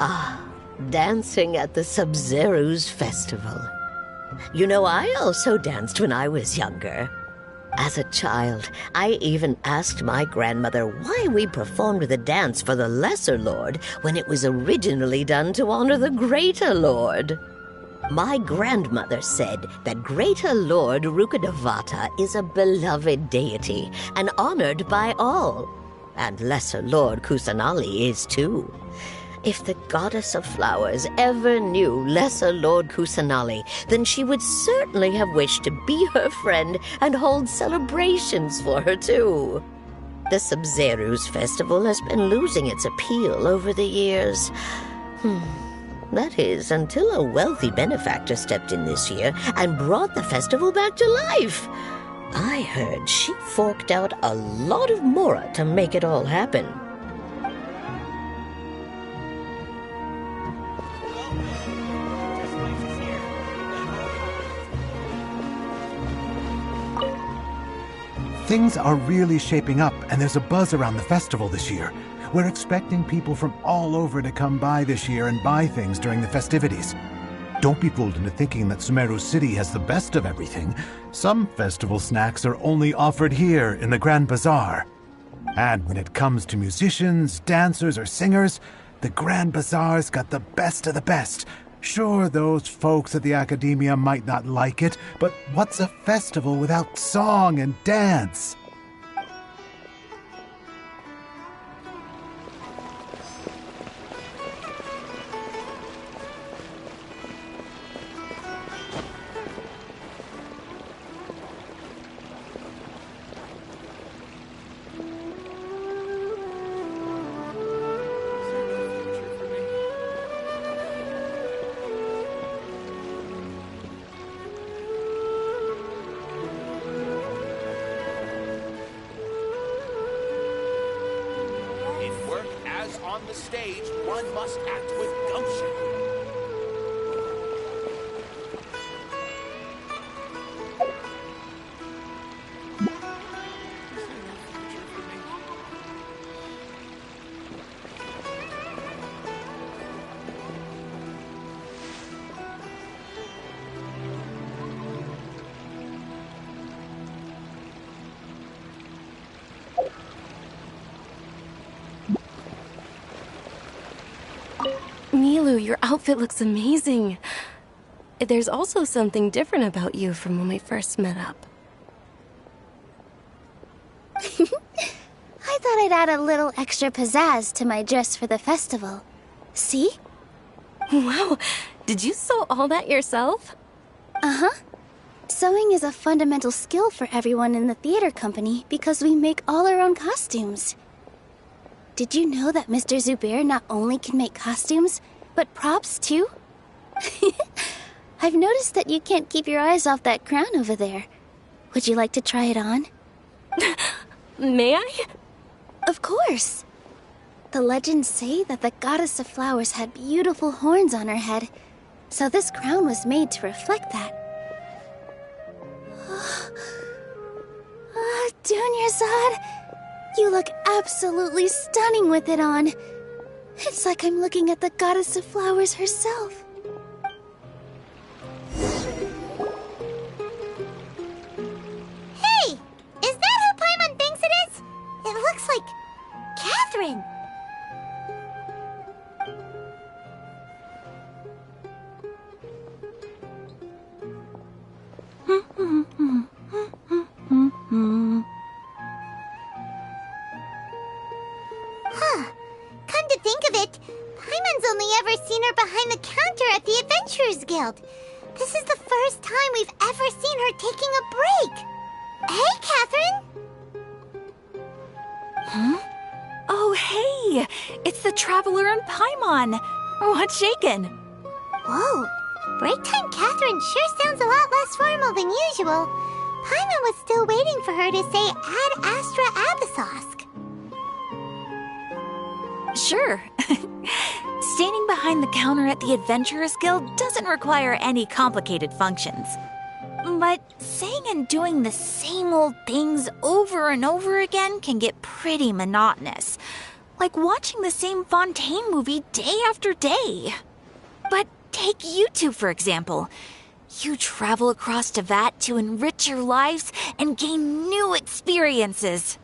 Speaker 13: Ah, dancing at the Sabzeruz festival. You know, I also danced when I was younger. As a child, I even asked my grandmother why we performed the dance for the Lesser Lord when it was originally done to honor the Greater Lord. My grandmother said that Greater Lord Rukkhadevata is a beloved deity and honored by all. And Lesser Lord Kusanali is too. If the Goddess of Flowers ever knew Lesser Lord Kusanali, then she would certainly have wished to be her friend and hold celebrations for her too. The Sabzeruz festival has been losing its appeal over the years. That is, until a wealthy benefactor stepped in this year and brought the festival back to life. I heard she forked out a lot of mora to make it all happen.
Speaker 14: Things are really shaping up, and there's a buzz around the festival this year. We're expecting people from all over to come by this year and buy things during the festivities. Don't be fooled into thinking that Sumeru City has the best of everything. Some festival snacks are only offered here in the Grand Bazaar. And when it comes to musicians, dancers, or singers, the Grand Bazaar's got the best of the best. Sure, those folks at the academia might not like it, but what's a festival without song and dance?
Speaker 15: on the stage, one must act with gumption.
Speaker 7: Nilu, your outfit looks amazing. There's also something different about you from when we first met up.
Speaker 12: I thought I'd add a little extra pizzazz to my dress for the festival. See?
Speaker 7: Wow, did you sew all that yourself?
Speaker 12: Uh-huh. Sewing is a fundamental skill for everyone in the theater company because we make all our own costumes. Did you know that Mr. Zubair not only can make costumes, but props too? I've noticed that you can't keep your eyes off that crown over there. Would you like to try it on?
Speaker 7: May I?
Speaker 12: Of course. The legends say that the goddess of flowers had beautiful horns on her head, so this crown was made to reflect that. Dunyarzad, you look absolutely stunning with it on. It's like I'm looking at the goddess of flowers herself.
Speaker 1: Hey! Is that who Paimon thinks it is? It looks like Catherine. Huh. Come to think of it, Paimon's only ever seen her behind the counter at the Adventurers Guild. This is the first time we've ever seen her taking a break. Hey, Catherine!
Speaker 5: Huh? Oh, hey! It's the Traveler and Paimon! What's shaken?
Speaker 1: Whoa! Break time Catherine sure sounds a lot less formal than usual. Paimon was still waiting for her to say Ad Astra Abyssosque.
Speaker 5: Sure. Standing behind the counter at the Adventurers Guild doesn't require any complicated functions. But saying and doing the same old things over and over again can get pretty monotonous. Like watching the same Fontaine movie day after day. But take you two, for example. You travel across Tevat to enrich your lives and gain new experiences.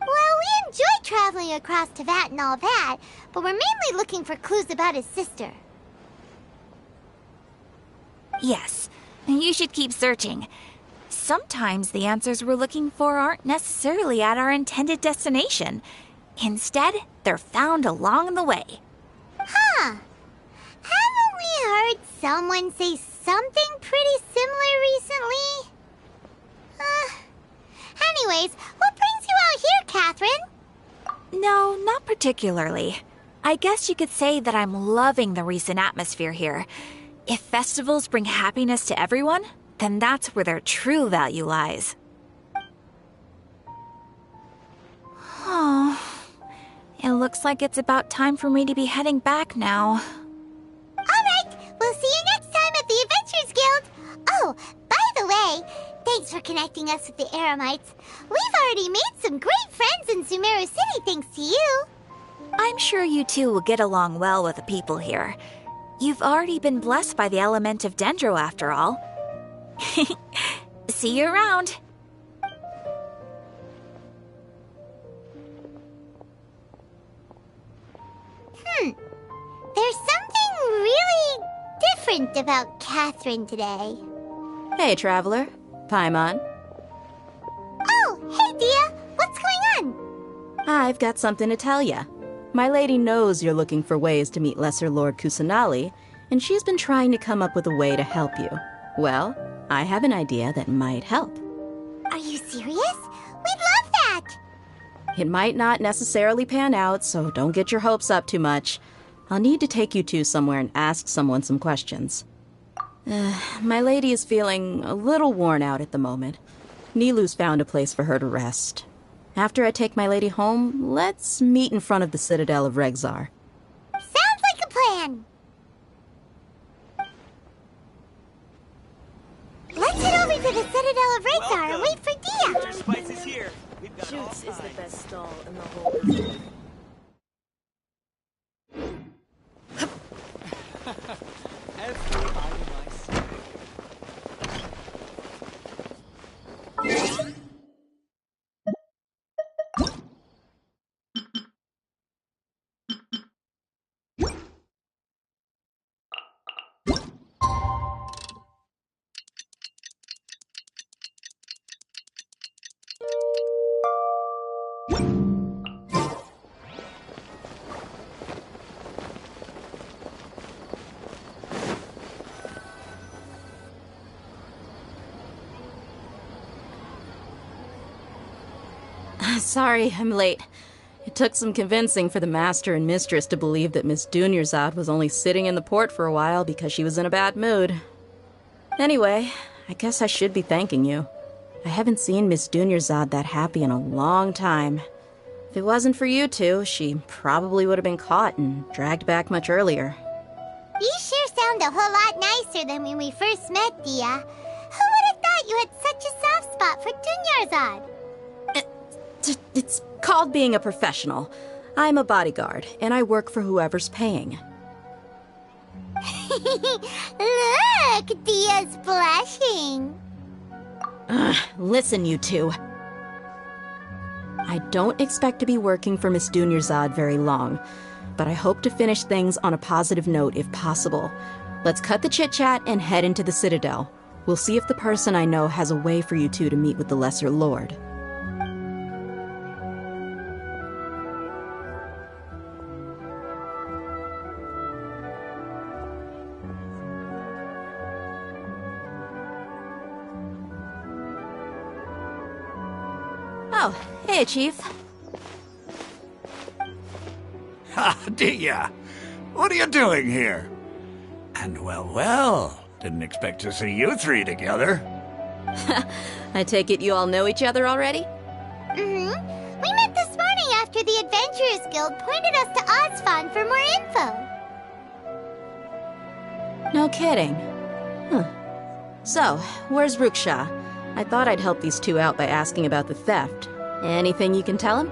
Speaker 1: Well, we enjoy traveling across Tevat and all that, but we're mainly looking for clues about his sister.
Speaker 5: Yes, you should keep searching. Sometimes the answers we're looking for aren't necessarily at our intended destination. Instead, they're found along the way.
Speaker 1: Huh. Haven't we heard someone say something pretty similar recently? Anyways, what brings you out here, Catherine?
Speaker 5: No, not particularly. I guess you could say that I'm loving the recent atmosphere here. If festivals bring happiness to everyone, then that's where their true value lies. Oh, it looks like it's about time for me to be heading back now.
Speaker 1: Alright, we'll see you next time at the Adventurers Guild. Oh, by the way, thanks for connecting us with the Eremites. We've already made some great friends in Sumeru City thanks to you.
Speaker 5: I'm sure you two will get along well with the people here. You've already been blessed by the element of Dendro after all. See you around.
Speaker 1: There's something really different about Catherine today.
Speaker 9: Hey, Traveler. Paimon.
Speaker 1: Oh, hey, Dehya. What's going on?
Speaker 9: I've got something to tell ya. My lady knows you're looking for ways to meet Lesser Lord Kusanali, and she's been trying to come up with a way to help you. Well, I have an idea that might help.
Speaker 1: Are you serious? We'd love that!
Speaker 9: It might not necessarily pan out, so don't get your hopes up too much. I'll need to take you two somewhere and ask someone some questions. My lady is feeling a little worn out at the moment. Nilu's found a place for her to rest. After I take my lady home, let's meet in front of the Citadel of Rexar.
Speaker 1: Sounds like a plan. Let's head over to the Citadel of Rexar and wait for Dehya.
Speaker 3: Spice is here.
Speaker 7: Shoots is the best stall in the whole business.
Speaker 3: Every item I see.
Speaker 9: Sorry, I'm late. It took some convincing for the master and mistress to believe that Miss Dunyarzad was only sitting in the port for a while because she was in a bad mood. Anyway, I guess I should be thanking you. I haven't seen Miss Dunyarzad that happy in a long time. If it wasn't for you two, she probably would have been caught and dragged back much earlier.
Speaker 1: You sure sound a whole lot nicer than when we first met, Dehya. Who would have thought you had such a soft spot for Dunyarzad?
Speaker 9: It's called being a professional. I'm a bodyguard, and I work for whoever's paying.
Speaker 1: Look, Dehya's blushing.
Speaker 9: Listen, you two. I don't expect to be working for Miss Dunyarzad very long, but I hope to finish things on a positive note if possible. Let's cut the chit-chat and head into the Citadel. We'll see if the person I know has a way for you two to meet with the Lesser Lord. Oh, hey, Chief.
Speaker 6: Ha, Dehya! What are you doing here? And well, didn't expect to see you three together.
Speaker 9: I take it you all know each other already?
Speaker 1: Mm-hmm. We met this morning after the Adventurers Guild pointed us to Osfon for more info.
Speaker 9: No kidding. Huh. So, where's Ruksha? I thought I'd help these two out by asking about the theft. Anything you can tell him?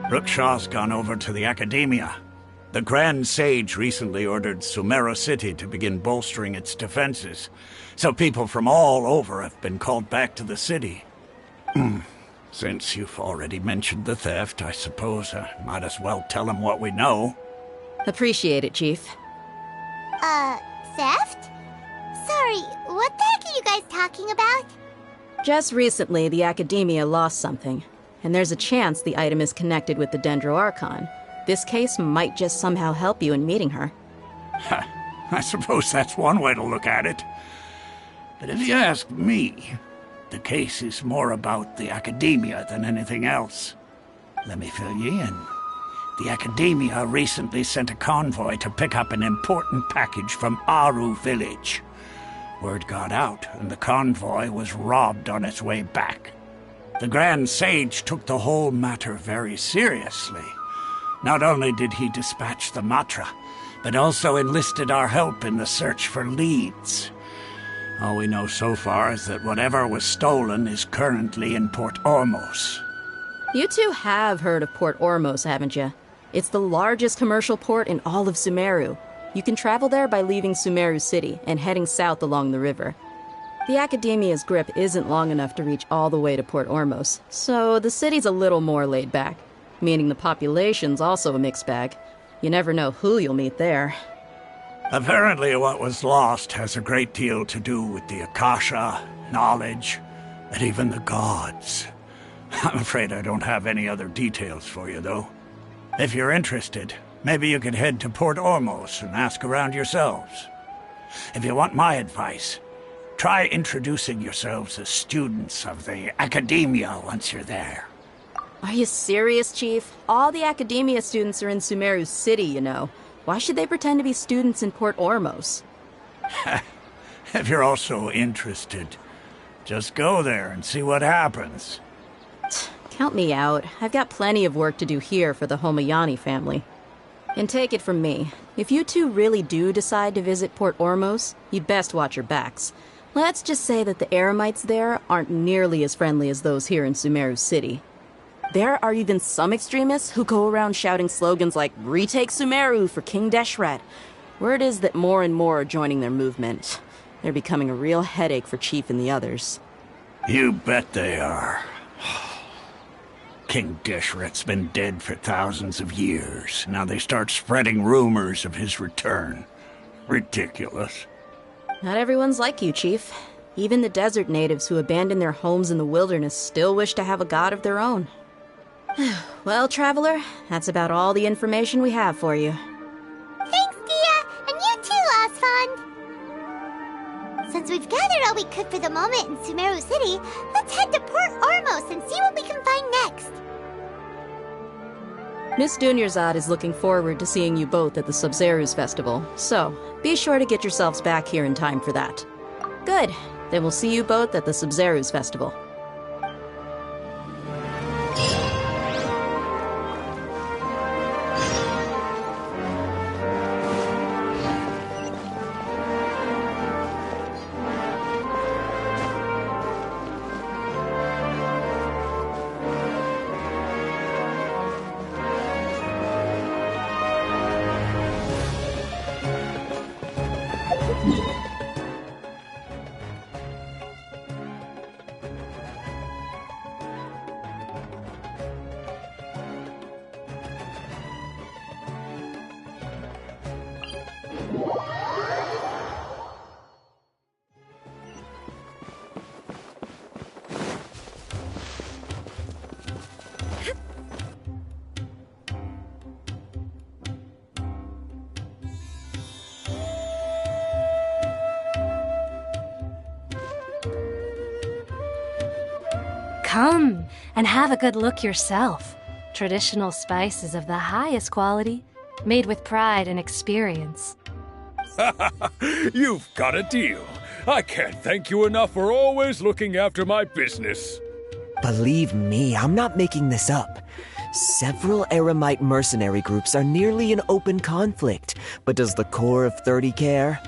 Speaker 6: Ruksha's gone over to the Academia. The Grand Sage recently ordered Sumeru City to begin bolstering its defenses, so people from all over have been called back to the city. Since you've already mentioned the theft, I suppose I might as well tell him what we know.
Speaker 9: Appreciate it, Chief.
Speaker 1: Theft? Sorry, what the heck are you guys talking about?
Speaker 9: Just recently, the Academia lost something, and there's a chance the item is connected with the Dendro Archon. This case might just somehow help you in meeting her.
Speaker 6: I suppose that's one way to look at it. But if you ask me, the case is more about the Academia than anything else. Let me fill you in. The Academia recently sent a convoy to pick up an important package from Aru village. Word got out, and the convoy was robbed on its way back. The Grand Sage took the whole matter very seriously. Not only did he dispatch the Matra, but also enlisted our help in the search for leads. All we know so far is that whatever was stolen is currently in Port Ormos.
Speaker 9: You two have heard of Port Ormos, haven't you? It's the largest commercial port in all of Sumeru. You can travel there by leaving Sumeru City and heading south along the river. The Academia's grip isn't long enough to reach all the way to Port Ormos, so the city's a little more laid back, meaning the population's also a mixed bag. You never know who you'll meet there.
Speaker 6: Apparently what was lost has a great deal to do with the Akasha, knowledge, and even the gods. I'm afraid I don't have any other details for you, though. If you're interested, maybe you could head to Port Ormos and ask around yourselves. If you want my advice, try introducing yourselves as students of the Academia once you're there.
Speaker 9: Are you serious, Chief? All the Academia students are in Sumeru City, you know. Why should they pretend to be students in Port Ormos?
Speaker 6: If you're also interested, just go there and see what happens.
Speaker 9: Count me out. I've got plenty of work to do here for the Homayani family. And take it from me, if you two really do decide to visit Port Ormos, you'd best watch your backs. Let's just say that the Eremites there aren't nearly as friendly as those here in Sumeru City. There are even some extremists who go around shouting slogans like, "Retake Sumeru for King Deshret." Word is that more and more are joining their movement. They're becoming a real headache for Chief and the others.
Speaker 6: You bet they are. King Deshret's been dead for thousands of years. Now they start spreading rumors of his return. Ridiculous.
Speaker 9: Not everyone's like you, Chief. Even the desert natives who abandoned their homes in the wilderness still wish to have a god of their own. Well, Traveler, that's about all the information we have for you.
Speaker 1: Thanks, Dia! And you too, Osfond! Since we've gathered all we could for the moment in Sumeru City, let's head to Port Ormos and see what we can find next.
Speaker 9: Miss Dunyarzad is looking forward to seeing you both at the Sub-Zeru's festival, so be sure to get yourselves back here in time for that. Good. Then we'll see you both at the Sub-Zeru's festival.
Speaker 16: Come and have a good look yourself. Traditional spices of the highest quality, made with pride and experience.
Speaker 17: You've got a deal. I can't thank you enough for always looking after my business.
Speaker 18: Believe me, I'm not making this up. Several Eremite mercenary groups are nearly in open conflict, but does the core of 30 care?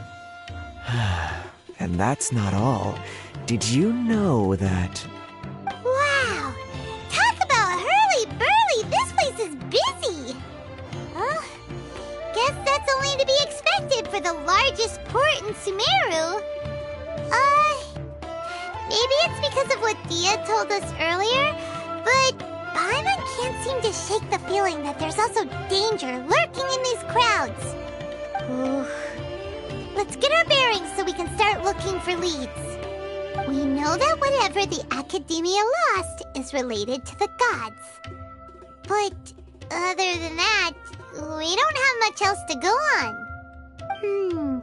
Speaker 18: And that's not all. Did you know that...
Speaker 1: Wow! Talk about hurly-burly! This place is busy! Well, guess that's only to be expected for the largest port in Sumeru. Maybe it's because of what Dia told us earlier, but Paimon can't seem to shake the feeling that there's also danger lurking in these crowds. Ooh. Let's get our bearings so we can start looking for leads. We know that whatever the Academia lost is related to the gods. But other than that, we don't have much else to go on.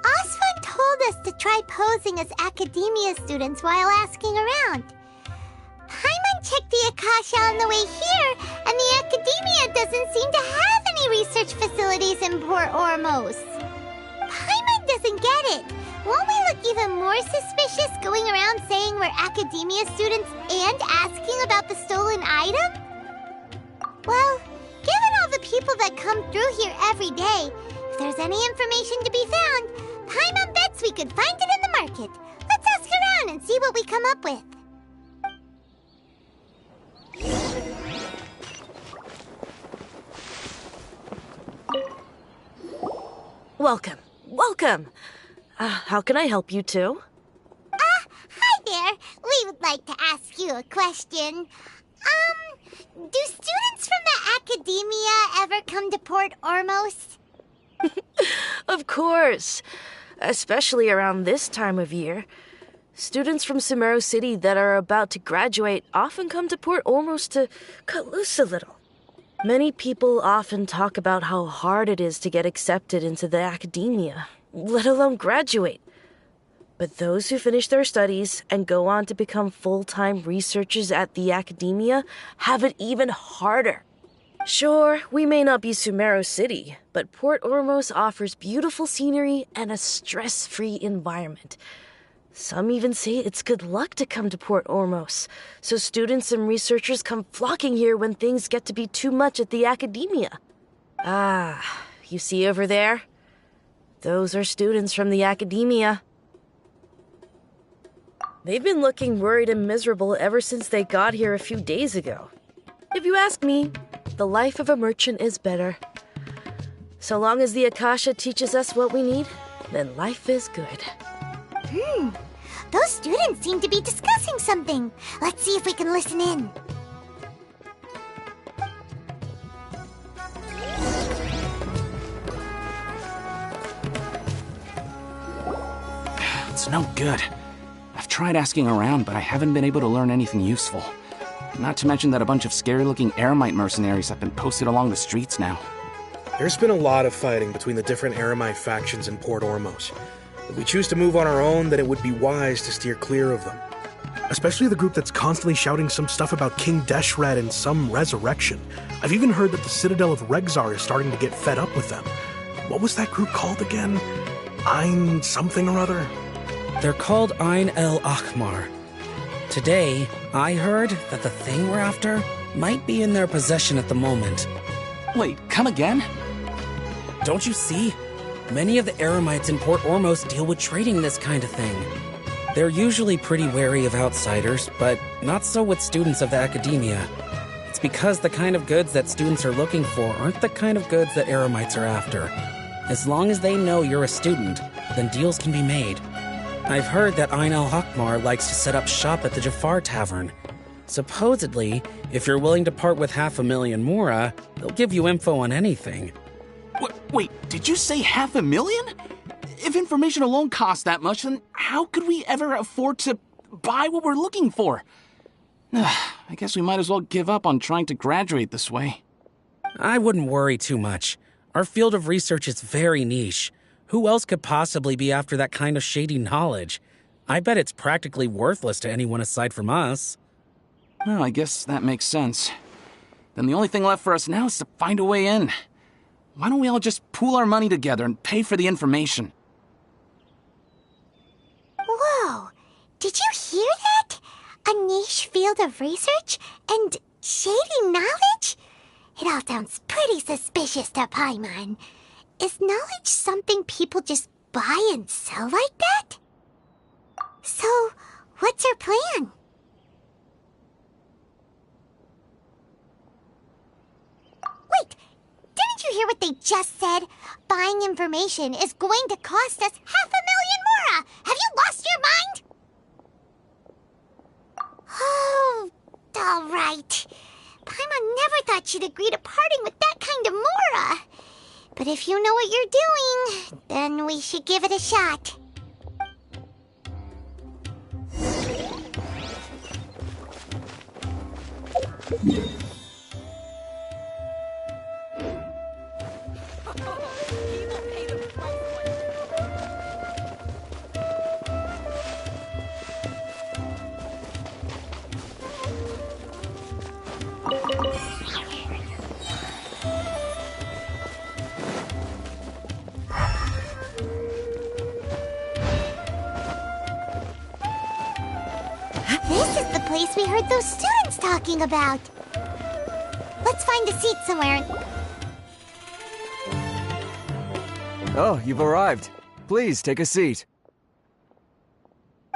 Speaker 1: Osfond told us to try posing as Academia students while asking around. Paimon checked the Akasha on the way here, and the Academia doesn't seem to have any research facilities in Port Ormos. Paimon doesn't get it. Won't we look even more suspicious going around saying we're Academia students and asking about the stolen item? Well, given all the people that come through here every day, if there's any information to be found, Paimon bets we could find it in the market. Let's ask around and see what we come up with.
Speaker 19: Welcome. Welcome. How can I help you two?
Speaker 1: Hi there. We would like to ask you a question. Do students from the Academia ever come to Port Ormos?
Speaker 19: Of course. Especially around this time of year. Students from Sumeru City that are about to graduate often come to Port Ormos to cut loose a little. Many people often talk about how hard it is to get accepted into the Academia, let alone graduate. But those who finish their studies and go on to become full-time researchers at the Academia have it even harder. Sure, we may not be Sumeru City, but Port Ormos offers beautiful scenery and a stress-free environment. Some even say it's good luck to come to Port Ormos, so students and researchers come flocking here when things get to be too much at the academia. Ah, you see over there? Those are students from the academia. They've been looking worried and miserable ever since they got here a few days ago. If you ask me, the life of a merchant is better. So long as the Akasha teaches us what we need, then life is good.
Speaker 1: Those students seem to be discussing something. Let's see if we can listen in.
Speaker 8: It's no good. I've tried asking around, but I haven't been able to learn anything useful. Not to mention that a bunch of scary-looking Eremite mercenaries have been posted along the streets now.
Speaker 20: There's been a lot of fighting between the different Eremite factions in Port Ormos. If we choose to move on our own, then it would be wise to steer clear of them. Especially the group that's constantly shouting some stuff about King Deshret and some resurrection. I've even heard that the Citadel of Regzar is starting to get fed up with them. What was that group called again? Ein something or other?
Speaker 21: They're called Ein El Akhmar. Today, I heard that the thing we're after might be in their possession at the moment.
Speaker 8: Wait, come again?
Speaker 21: Don't you see? Many of the Eremites in Port Ormos deal with trading this kind of thing. They're usually pretty wary of outsiders, but not so with students of the academia. It's because the kind of goods that students are looking for aren't the kind of goods that Eremites are after. As long as they know you're a student, then deals can be made. I've heard that Ein al-Hakmar likes to set up shop at the Jafar Tavern. Supposedly, if you're willing to part with 500,000 mora, they'll give you info on anything.
Speaker 8: Wait, did you say 500,000? If information alone costs that much, then how could we ever afford to buy what we're looking for? I guess we might as well give up on trying to graduate this way.
Speaker 21: I wouldn't worry too much. Our field of research is very niche. Who else could possibly be after that kind of shady knowledge? I bet it's practically worthless to anyone aside from us.
Speaker 8: Well, I guess that makes sense. Then the only thing left for us now is to find a way in. Why don't we all just pool our money together and pay for the information?
Speaker 1: Whoa! Did you hear that? A niche field of research and shady knowledge? It all sounds pretty suspicious to Paimon. Is knowledge something people just buy and sell like that? So, what's our plan? Wait, didn't you hear what they just said? Buying information is going to cost us 500,000 mora! Have you lost your mind? Oh, all right. Paimon never thought she'd agree to parting with that kind of mora. But if you know what you're doing, then we should give it a shot. This is the place we heard those students talking about. Let's find a seat somewhere.
Speaker 18: Oh, you've arrived. Please, take a seat.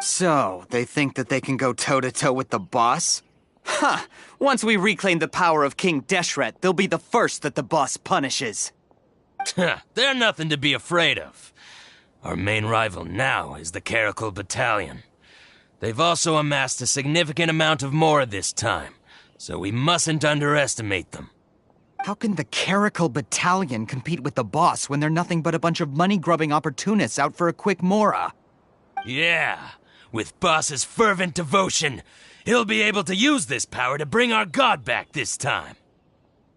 Speaker 22: So, they think that they can go toe-to-toe with the boss? Huh! Once we reclaim the power of King Deshret, they'll be the first that the boss punishes.
Speaker 23: They're nothing to be afraid of. Our main rival now is the Caracal Battalion. They've also amassed a significant amount of mora this time, so we mustn't underestimate them.
Speaker 22: How can the Caracal Battalion compete with the boss when they're nothing but a bunch of money-grubbing opportunists out for a quick mora?
Speaker 23: Yeah, with boss's fervent devotion, he'll be able to use this power to bring our god back this time.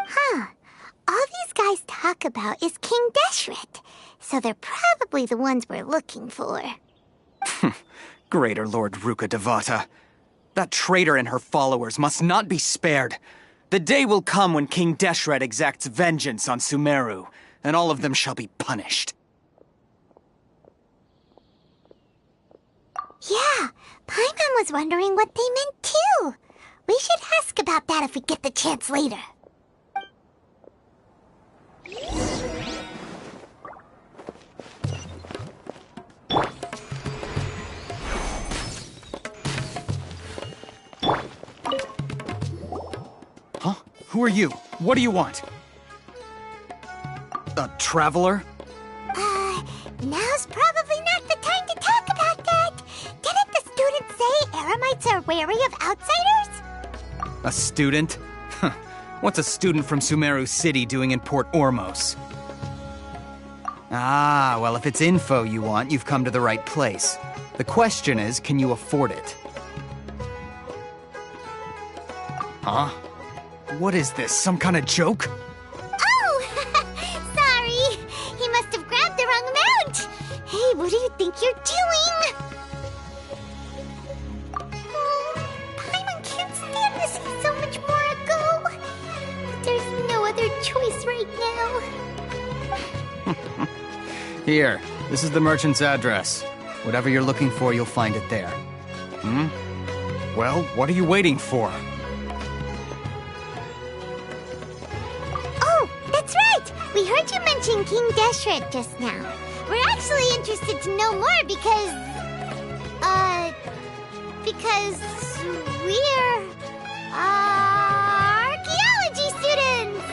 Speaker 1: Huh. All these guys talk about is King Deshret, so they're probably the ones we're looking for.
Speaker 22: Greater Lord Ruka Devata. That traitor and her followers must not be spared. The day will come when King Deshret exacts vengeance on Sumeru, and all of them shall be punished.
Speaker 1: Yeah, Paimon was wondering what they meant too. We should ask about that if we get the chance later.
Speaker 22: Huh? Who are you? What do you want? A traveler?
Speaker 1: Now's probably not the time to talk about that. Didn't the students say Eremites are wary of outsiders?
Speaker 22: A student? What's a student from Sumeru City doing in Port Ormos? Ah, well, if it's info you want, you've come to the right place. The question is, can you afford it? Huh? What is this, some kind of joke?
Speaker 1: Sorry, he must have grabbed the wrong amount. Hey, what do you think you're doing? Paimon can't stand to see so much more go. But there's no other choice right now.
Speaker 22: Here, this is the merchant's address. Whatever you're looking for, you'll find it there. Well, what are you waiting for?
Speaker 1: Oh, that's right! We heard you mention King Deshret just now. We're actually interested to know more because we're archaeology students!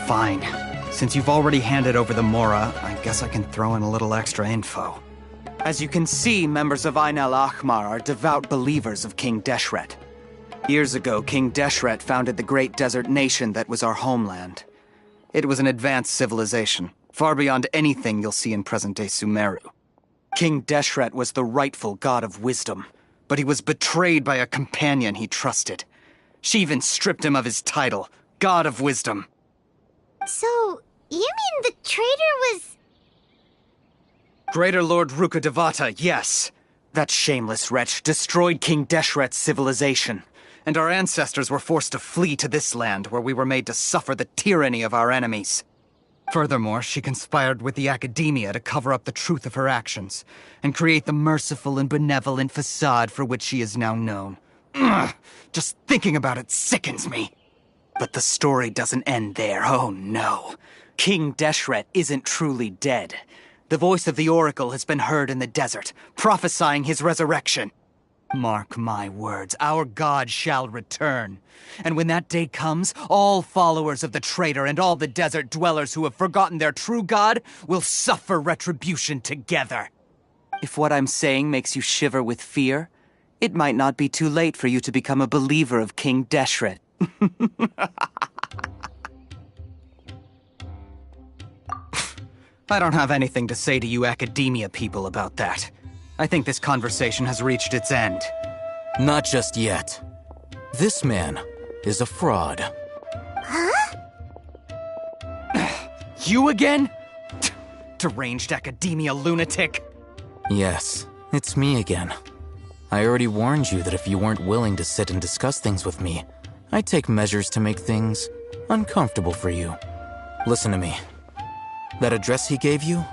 Speaker 22: Fine. Since you've already handed over the Mora, I guess I can throw in a little extra info. As you can see, members of Ain al-Ahmar are devout believers of King Deshret. Years ago, King Deshret founded the great desert nation that was our homeland. It was an advanced civilization, far beyond anything you'll see in present-day Sumeru. King Deshret was the rightful god of wisdom, but he was betrayed by a companion he trusted. She even stripped him of his title, God of Wisdom.
Speaker 1: So, you mean the traitor was...
Speaker 22: Greater Lord Rukkhadevata, yes. That shameless wretch destroyed King Deshret's civilization, and our ancestors were forced to flee to this land where we were made to suffer the tyranny of our enemies. Furthermore, she conspired with the Academia to cover up the truth of her actions, and create the merciful and benevolent facade for which she is now known. Ugh, just thinking about it sickens me. But the story doesn't end there, oh no. King Deshret isn't truly dead. The voice of the Oracle has been heard in the desert, prophesying his resurrection. Mark my words, our god shall return. And when that day comes, all followers of the traitor and all the desert dwellers who have forgotten their true god will suffer retribution together. If what I'm saying makes you shiver with fear, it might not be too late for you to become a believer of King Deshret. I don't have anything to say to you Academia people about that. I think this conversation has reached its end.
Speaker 4: Not just yet. This man is a fraud.
Speaker 1: Huh?
Speaker 22: You again? Deranged Academia lunatic.
Speaker 4: Yes, it's me again. I already warned you that if you weren't willing to sit and discuss things with me, I'd take measures to make things uncomfortable for you. Listen to me. That address he gave you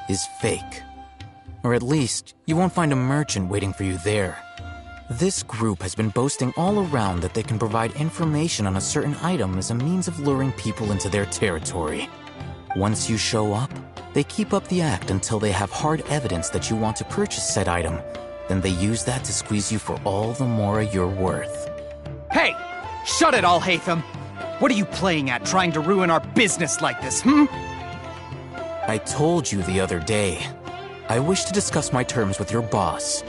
Speaker 4: is fake. Or at least, you won't find a merchant waiting for you there. This group has been boasting all around that they can provide information on a certain item as a means of luring people into their territory. Once you show up, they keep up the act until they have hard evidence that you want to purchase said item. Then they use that to squeeze you for all the Mora you're worth.
Speaker 22: Hey! Shut it all, Hatham! What are you playing at, trying to ruin our business like this,
Speaker 4: I told you the other day. I wish to discuss my terms with your boss.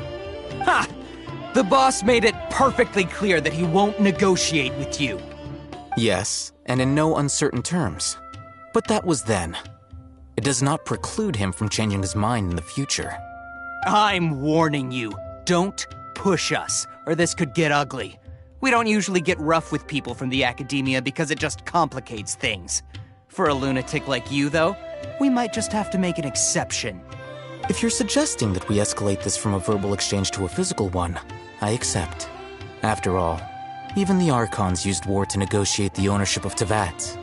Speaker 22: Ha! The boss made it perfectly clear that he won't negotiate with you.
Speaker 4: Yes, and in no uncertain terms. But that was then. It does not preclude him from changing his mind in the future.
Speaker 22: I'm warning you. Don't push us, or this could get ugly. We don't usually get rough with people from the Academia because it just complicates things. For a lunatic like you, though, we might just have to make an exception.
Speaker 4: If you're suggesting that we escalate this from a verbal exchange to a physical one, I accept. After all, even the Archons used war to negotiate the ownership of Tevat.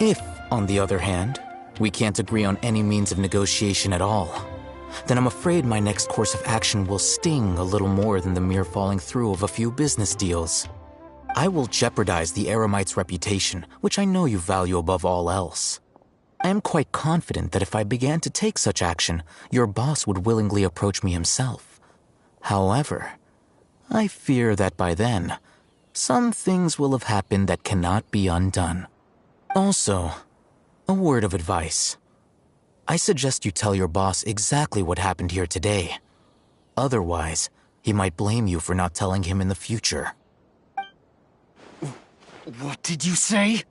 Speaker 4: If, on the other hand, we can't agree on any means of negotiation at all, then I'm afraid my next course of action will sting a little more than the mere falling through of a few business deals. I will jeopardize the Eremite's reputation, which I know you value above all else. I am quite confident that if I began to take such action, your boss would willingly approach me himself. However, I fear that by then, some things will have happened that cannot be undone. Also, a word of advice. I suggest you tell your boss exactly what happened here today. Otherwise, he might blame you for not telling him in the future.
Speaker 22: What did you say?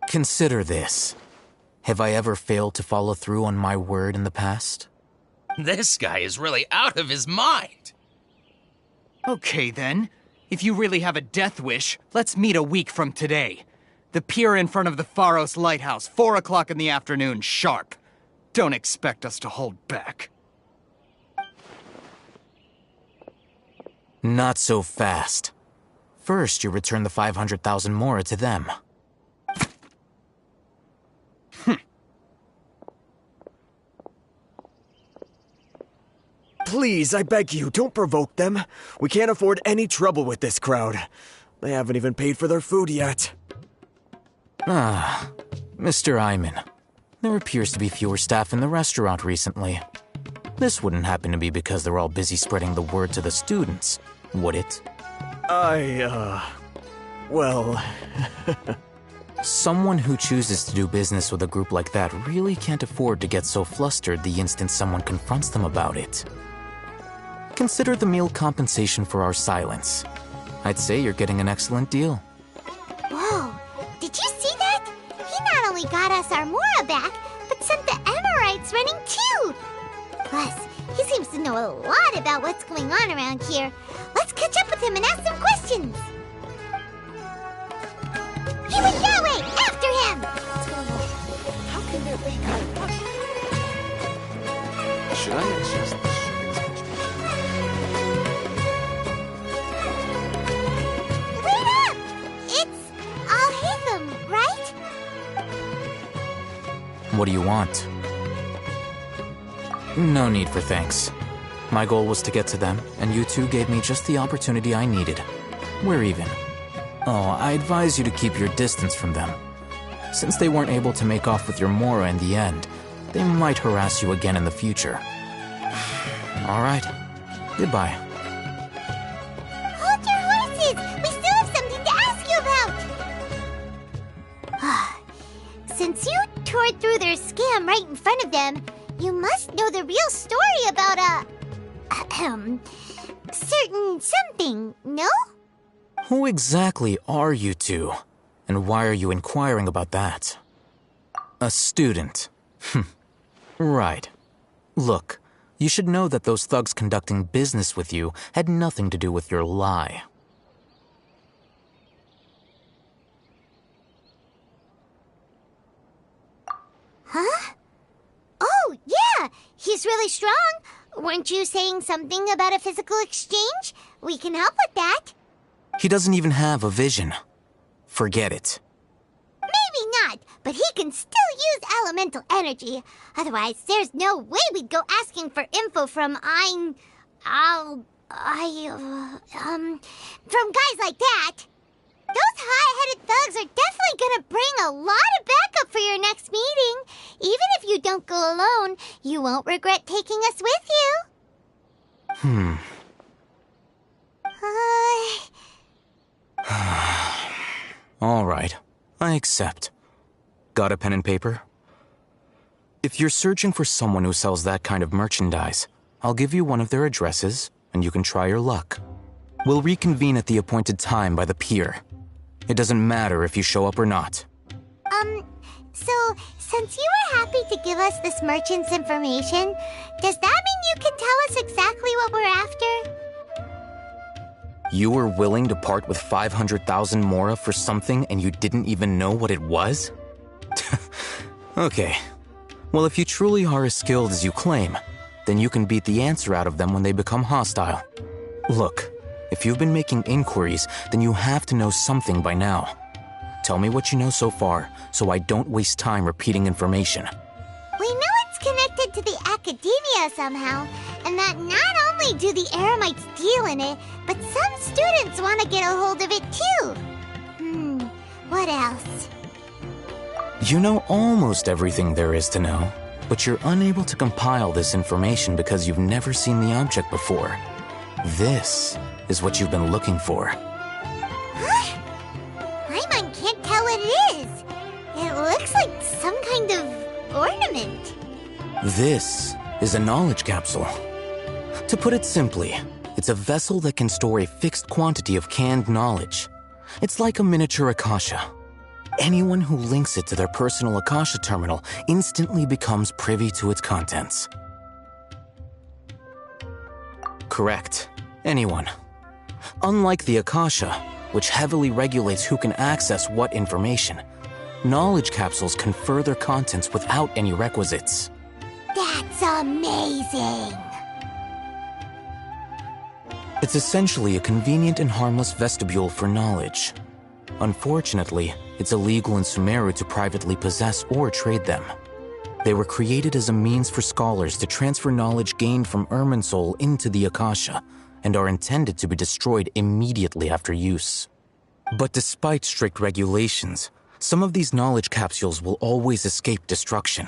Speaker 4: Consider this. Have I ever failed to follow through on my word in the past?
Speaker 23: This guy is really out of his mind.
Speaker 22: Okay then. If you really have a death wish, let's meet a week from today. The pier in front of the Pharos Lighthouse, 4 o'clock in the afternoon, sharp. Don't expect us to hold back.
Speaker 4: Not so fast. First, you return the 500,000 mora to them.
Speaker 18: Please, I beg you, don't provoke them. We can't afford any trouble with this crowd. They haven't even paid for their food yet.
Speaker 4: Ah, Mr. Iman. There appears to be fewer staff in the restaurant recently. This wouldn't happen to be because they're all busy spreading the word to the students, would it?
Speaker 18: Well...
Speaker 4: Someone who chooses to do business with a group like that really can't afford to get so flustered the instant someone confronts them about it. Consider the meal compensation for our silence. I'd say you're getting an excellent deal.
Speaker 1: Whoa, did you see that? He not only got us our Mora back, but sent the Amorites running too. Plus, he seems to know a lot about what's going on around here. Let's catch up with him and ask some questions. He went that way! After him!
Speaker 3: How can there be Should I adjust the
Speaker 1: Wait up! It's Al-Haytham, right?
Speaker 4: What do you want? No need for thanks. My goal was to get to them, and you two gave me just the opportunity I needed. We're even. Oh, I advise you to keep your distance from them. Since they weren't able to make off with your Mora in the end, they might harass you again in the future. All right. Goodbye.
Speaker 1: Hold your horses! We still have something to ask you about! Since you tore through their scam right in front of them, you must know the real story about certain something, no?
Speaker 4: Who exactly are you two? And why are you inquiring about that? A student. Right. Look, you should know that those thugs conducting business with you had nothing to do with your lie.
Speaker 1: Huh? Oh, yeah! He's really strong! Weren't you saying something about a physical exchange? We can help with that.
Speaker 4: He doesn't even have a vision. Forget it.
Speaker 1: Maybe not, but he can still use elemental energy. Otherwise, there's no way we'd go asking for info from from guys like that. Those high-headed thugs are definitely gonna bring a lot of backup for your next meeting. Even if you don't go alone, you won't regret taking us with you.
Speaker 4: All right, I accept. Got a pen and paper? If you're searching for someone who sells that kind of merchandise, I'll give you one of their addresses, and you can try your luck. We'll reconvene at the appointed time by the pier. It doesn't matter if you show up or not.
Speaker 1: So, since you were happy to give us this merchant's information, does that mean you can tell us exactly what we're after?
Speaker 4: You were willing to part with 500,000 mora for something and you didn't even know what it was? Okay. Well, if you truly are as skilled as you claim, then you can beat the answer out of them when they become hostile. Look, if you've been making inquiries, then you have to know something by now. Tell me what you know so far, so I don't waste time repeating information.
Speaker 1: We know it's connected to the academia somehow, and that not only do the Eremites deal in it, but some students want to get a hold of it too. What else?
Speaker 4: You know almost everything there is to know, but you're unable to compile this information because you've never seen the object before. This is what you've been looking for.
Speaker 1: Huh? Paimon can't tell what it is. It looks like some kind of ornament.
Speaker 4: This is a knowledge capsule. To put it simply, it's a vessel that can store a fixed quantity of canned knowledge. It's like a miniature Akasha. Anyone who links it to their personal Akasha terminal instantly becomes privy to its contents. Correct. Anyone. Unlike the Akasha, which heavily regulates who can access what information, knowledge capsules confer their contents without any requisites.
Speaker 1: That's amazing!
Speaker 4: It's essentially a convenient and harmless vestibule for knowledge. Unfortunately, it's illegal in Sumeru to privately possess or trade them. They were created as a means for scholars to transfer knowledge gained from Irminsul into the Akasha, and are intended to be destroyed immediately after use. But despite strict regulations, some of these knowledge capsules will always escape destruction.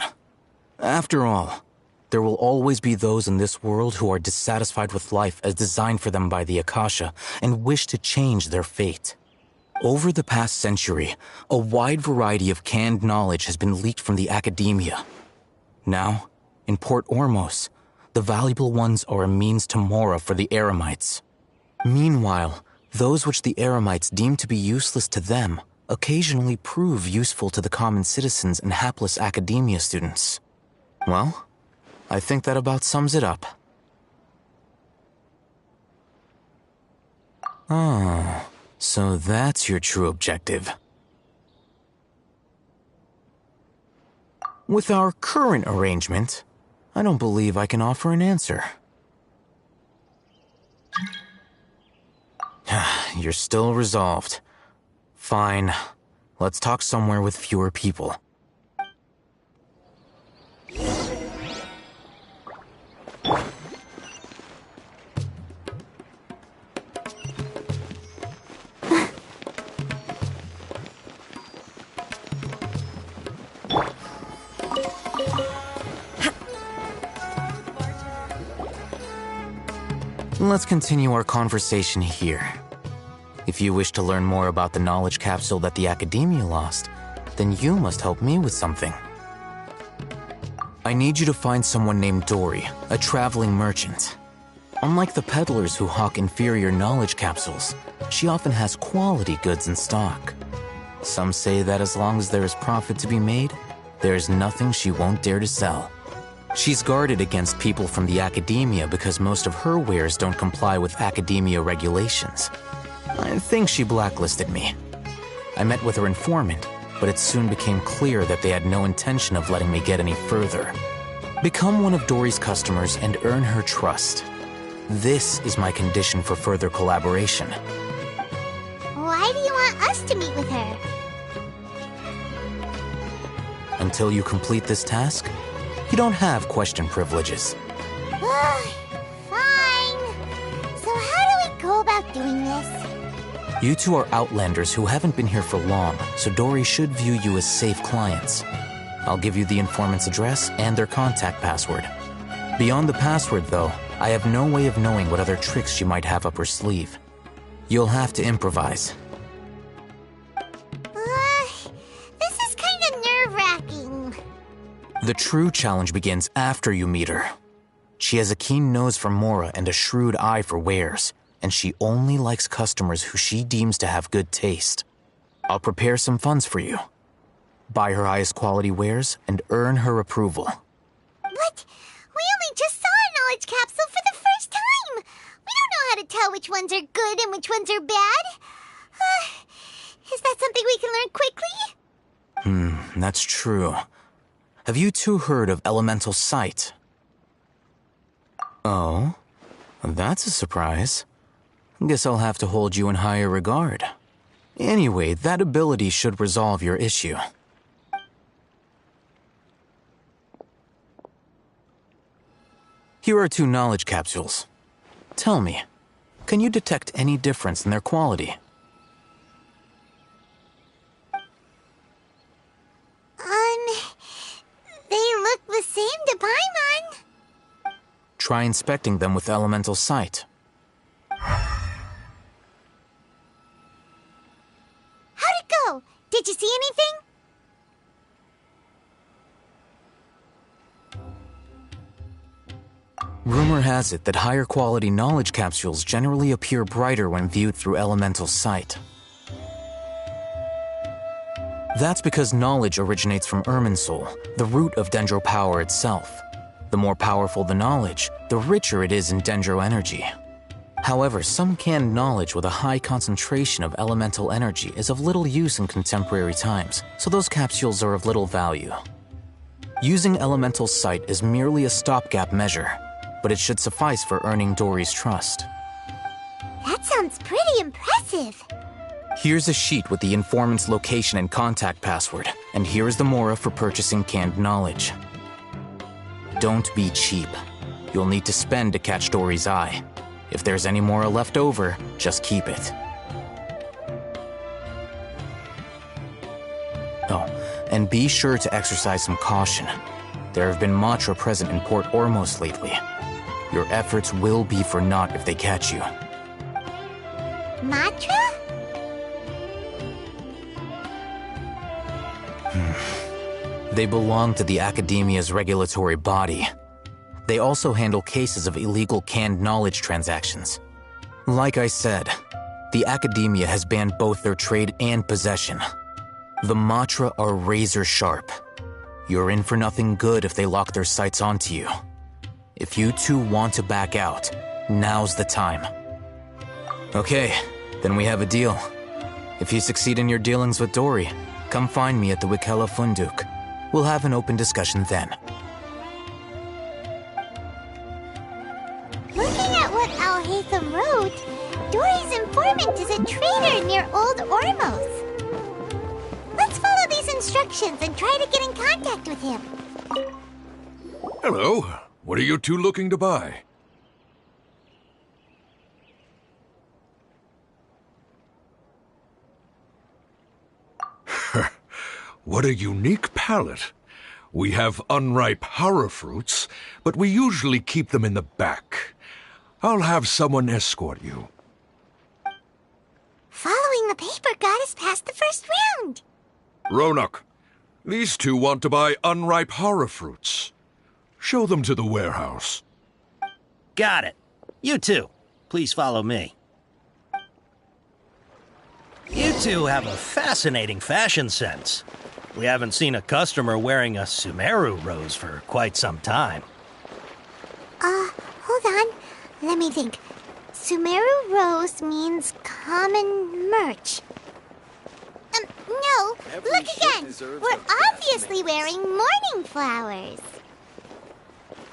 Speaker 4: After all, there will always be those in this world who are dissatisfied with life as designed for them by the Akasha and wish to change their fate. Over the past century, a wide variety of canned knowledge has been leaked from the academia. Now, in Port Ormos, the valuable ones are a means to Mora for the Eremites. Meanwhile, those which the Eremites deem to be useless to them occasionally prove useful to the common citizens and hapless academia students. Well, I think that about sums it up. Oh, so that's your true objective. With our current arrangement, I don't believe I can offer an answer. You're still resolved. Fine. Let's talk somewhere with fewer people. Let's continue our conversation here. If you wish to learn more about the knowledge capsule that the Academia lost, then you must help me with something. I need you to find someone named Dory, a traveling merchant. Unlike the peddlers who hawk inferior knowledge capsules, she often has quality goods in stock. Some say that as long as there is profit to be made, there is nothing she won't dare to sell. She's guarded against people from the Academia because most of her wares don't comply with Academia regulations. I think she blacklisted me. I met with her informant, but it soon became clear that they had no intention of letting me get any further. Become one of Dory's customers and earn her trust. This is my condition for further collaboration.
Speaker 1: Why do you want us to meet with her?
Speaker 4: Until you complete this task, you don't have question privileges.
Speaker 1: Fine. So how do we go about doing this?
Speaker 4: You two are outlanders who haven't been here for long, so Dory should view you as safe clients. I'll give you the informant's address and their contact password. Beyond the password, though, I have no way of knowing what other tricks she might have up her sleeve. You'll have to improvise.
Speaker 1: This is kind of nerve-wracking.
Speaker 4: The true challenge begins after you meet her. She has a keen nose for Mora and a shrewd eye for wares, and she only likes customers who she deems to have good taste. I'll prepare some funds for you. Buy her highest quality wares and earn her approval.
Speaker 1: What? We only just saw a knowledge capsule for the first time! We don't know how to tell which ones are good and which ones are bad. Is that something we can learn quickly?
Speaker 4: That's true. Have you two heard of elemental sight? Oh? That's a surprise. Guess I'll have to hold you in higher regard. Anyway, that ability should resolve your issue. Here are 2 knowledge capsules. Tell me, can you detect any difference in their quality?
Speaker 1: They look the same to Paimon.
Speaker 4: Try inspecting them with elemental sight.
Speaker 1: How'd it go? Did you see anything?
Speaker 4: Rumor has it that higher quality knowledge capsules generally appear brighter when viewed through elemental sight. That's because knowledge originates from Irminsul, the root of Dendro power itself. The more powerful the knowledge, the richer it is in Dendro energy. However, some canned knowledge with a high concentration of elemental energy is of little use in contemporary times, so those capsules are of little value. Using elemental sight is merely a stopgap measure, but it should suffice for earning Dory's trust.
Speaker 1: That sounds pretty impressive.
Speaker 4: Here's a sheet with the informant's location and contact password, and here is the mora for purchasing canned knowledge. Don't be cheap. You'll need to spend to catch Dory's eye. If there's any mora left over, just keep it. Oh, and be sure to exercise some caution. There have been Matra present in Port Ormos lately. Your efforts will be for naught if they catch you.
Speaker 1: Matra?
Speaker 4: They belong to the Academia's regulatory body. They also handle cases of illegal canned knowledge transactions. Like I said, the Academia has banned both their trade and possession. The Matra are razor sharp. You're in for nothing good if they lock their sights onto you. If you 2 want to back out, now's the time. Okay, then we have a deal. If you succeed in your dealings with Dory, come find me at the Wikela Funduk. We'll have an open discussion then.
Speaker 1: Looking at what Al-Haytham wrote, Dory's informant is a traitor near Old Ormos. Let's follow these instructions and try to get in contact with him.
Speaker 2: Hello. What are you 2 looking to buy? What a unique palate. We have unripe hara fruits, but we usually keep them in the back. I'll have someone escort you.
Speaker 1: Following the paper got us past the first round.
Speaker 2: Ronak, these 2 want to buy unripe hara fruits. Show them to the warehouse.
Speaker 10: Got it. You 2, please follow me. You 2 have a fascinating fashion sense. We haven't seen a customer wearing a Sumeru rose for quite some time.
Speaker 1: Hold on. Let me think. Sumeru rose means common merch. No, look again. We're obviously wearing morning flowers.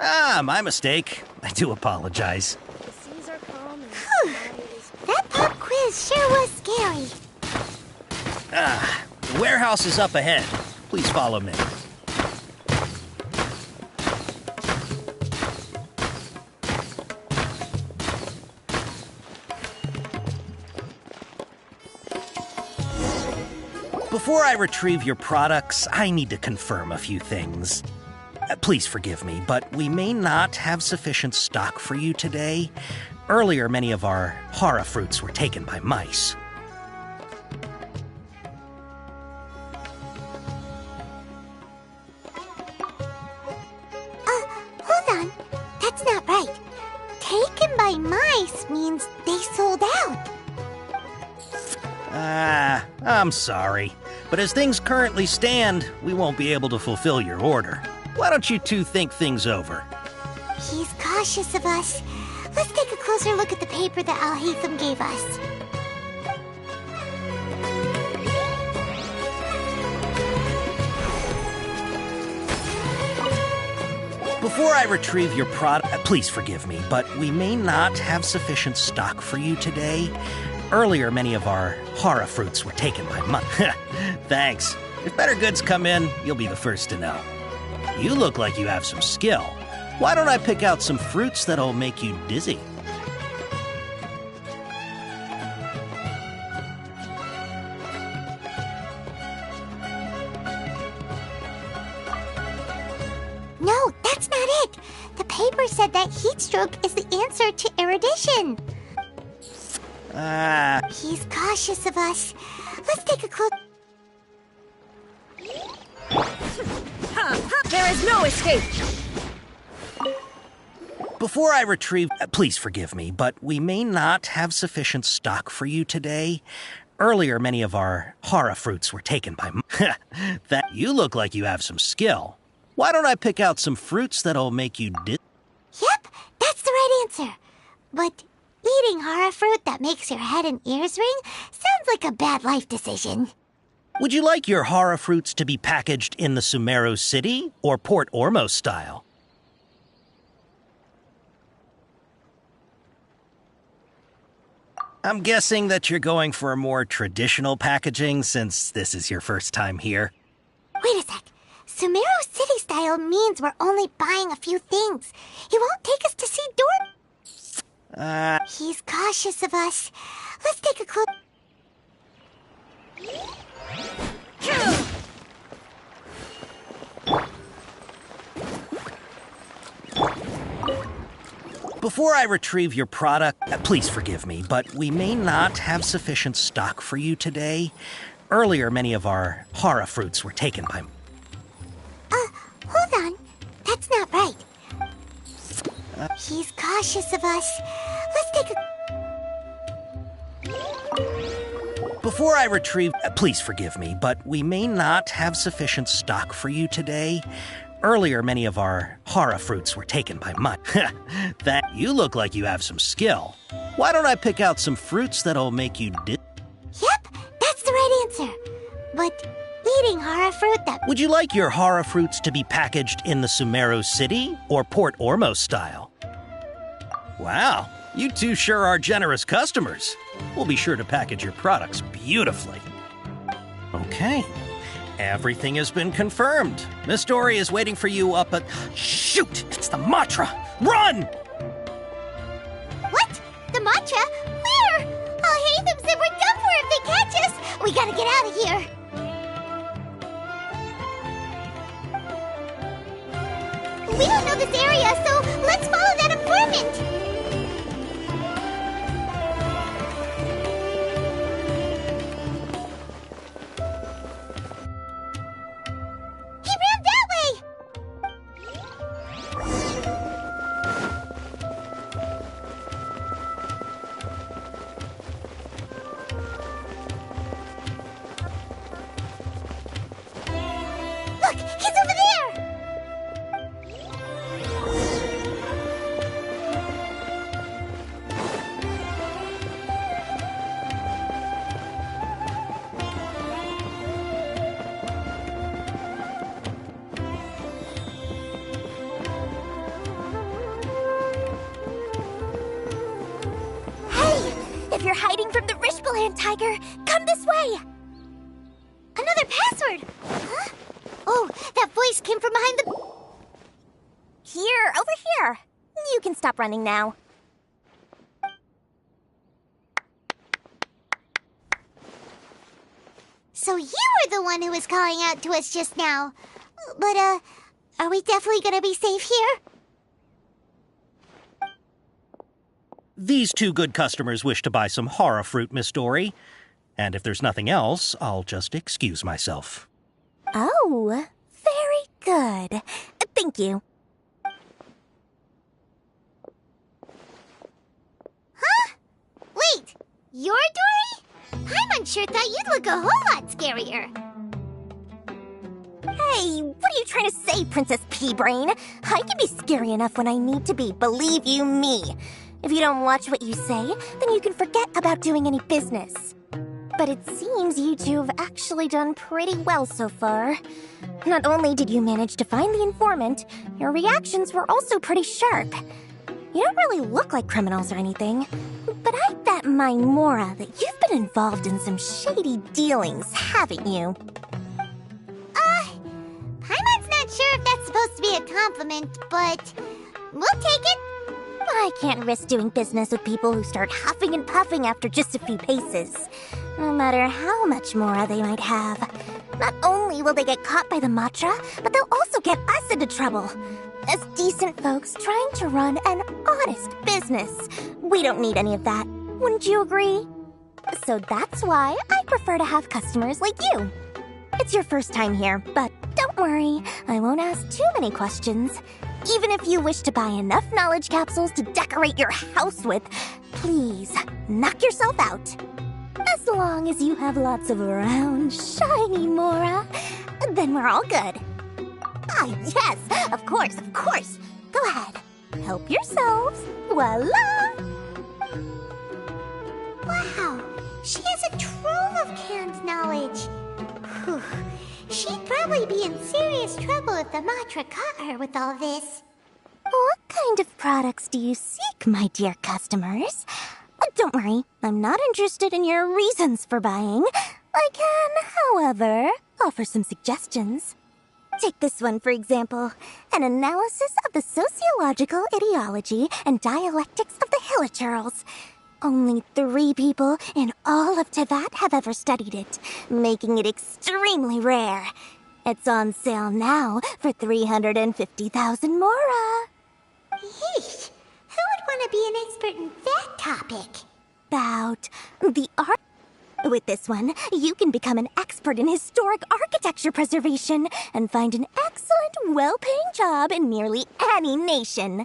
Speaker 10: Ah, my mistake. I do apologize.
Speaker 1: Whew. That pop quiz sure was scary.
Speaker 10: The warehouse is up ahead. Please follow me. Before I retrieve your products, I need to confirm a few things. Please forgive me, but we may not have sufficient stock for you today. Earlier, many of our hara fruits were taken by mice.
Speaker 1: Hold on. That's not right. Taken by mice means they sold out.
Speaker 10: I'm sorry. But as things currently stand, we won't be able to fulfill your order. Why don't you 2 think things over?
Speaker 1: He's cautious of us. Let's take a closer look at the paper that Al-Haytham gave us.
Speaker 10: Before I retrieve your product, please forgive me, but we may not have sufficient stock for you today. Earlier, many of our hara fruits were taken by mice. Thanks. If better goods come in, you'll be the first to know. You look like you have some skill. Why don't I pick out some fruits that'll make you dizzy?
Speaker 1: No, that's not it. The paper said that heat stroke is the answer to erudition. He's cautious of us. Let's take a close...
Speaker 19: There is no escape!
Speaker 10: Before I retrieve... please forgive me, but we may not have sufficient stock for you today. Earlier, many of our hara fruits were taken by... that you look like you have some skill. Why don't I pick out some fruits that'll make you
Speaker 1: Yep, that's the right answer. But eating hara fruit that makes your head and ears ring sounds like a bad life decision.
Speaker 10: Would you like your hara fruits to be packaged in the Sumeru City or Port Ormos style? I'm guessing that you're going for a more traditional packaging since this is your first time here.
Speaker 1: Wait a sec. Sumeru City style means we're only buying a few things. He won't take us to see He's cautious of us. Let's take a close...
Speaker 10: Before I retrieve your product, please forgive me, but we may not have sufficient stock for you today. Earlier, many of our hara fruits were taken by...
Speaker 1: hold on. That's not right. He's cautious of us. Let's take a...
Speaker 10: Before I retrieve... please forgive me, but we may not have sufficient stock for you today. Earlier, many of our hara fruits were taken by mud. That you look like you have some skill. Why don't I pick out some fruits that'll make you
Speaker 1: Yep, that's the right answer. But eating hara fruit that...
Speaker 10: Would you like your hara fruits to be packaged in the Sumeru City or Port Ormos style? Wow, you two sure are generous customers. We'll be sure to package your products beautifully. Okay. Everything has been confirmed. Miss Dory is waiting for you up at... Shoot! It's the Matra! Run!
Speaker 1: What? The Matra? Where? Oh, Hatham said we're done for if they catch us. We gotta get out of here. We don't know this area, so let's follow that informant. If you're hiding from the Rishbaland tiger, come this way! Another password! Huh? Oh, that voice came from behind the...
Speaker 11: Here, over here. You can stop running now.
Speaker 1: So you were the one who was calling out to us just now. But, are we definitely gonna be safe here?
Speaker 10: These two good customers wish to buy some hara fruit, Miss Dory. And if there's nothing else, I'll just excuse myself.
Speaker 11: Oh, very good. Thank you.
Speaker 1: Huh? Wait, you're Dory? Paimon sure thought you'd look a whole lot scarier.
Speaker 11: Hey, what are you trying to say, Princess Pea-Brain? I can be scary enough when I need to be, believe you me. If you don't watch what you say, then you can forget about doing any business. But it seems you two have actually done pretty well so far. Not only did you manage to find the informant, your reactions were also pretty sharp. You don't really look like criminals or anything, but I bet my Mora that you've been involved in some shady dealings, haven't you?
Speaker 1: Paimon's not sure if that's supposed to be a compliment, but We'll take it.
Speaker 11: I can't risk doing business with people who start huffing and puffing after just a few paces. No matter how much mora they might have. Not only will they get caught by the Matra, but they'll also get us into trouble. As decent folks trying to run an honest business. We don't need any of that. Wouldn't you agree? So that's why I prefer to have customers like you. It's your first time here, but don't worry, I won't ask too many questions. Even if you wish to buy enough knowledge capsules to decorate your house with, please knock yourself out. As long as you have lots of round, shiny mora, then we're all good. Ah, yes, of course. Go ahead. Help yourselves. Voila!
Speaker 1: Wow, she has a trove of canned knowledge. Whew. She'd probably be in serious trouble if the Matra caught her with all this.
Speaker 11: What kind of products do you seek, my dear customers? Don't worry, I'm not interested in your reasons for buying. I can, however, offer some suggestions. Take this one, for example. An analysis of the sociological ideology and dialectics of the Hilichurls. Only 3 people in all of Teyvat have ever studied it, making it extremely rare. It's on sale now for 350,000 mora.
Speaker 1: Yeesh, who would want to be an expert in that topic?
Speaker 11: About the art. With this one, you can become an expert in historic architecture preservation and find an excellent, well-paying job in nearly any nation.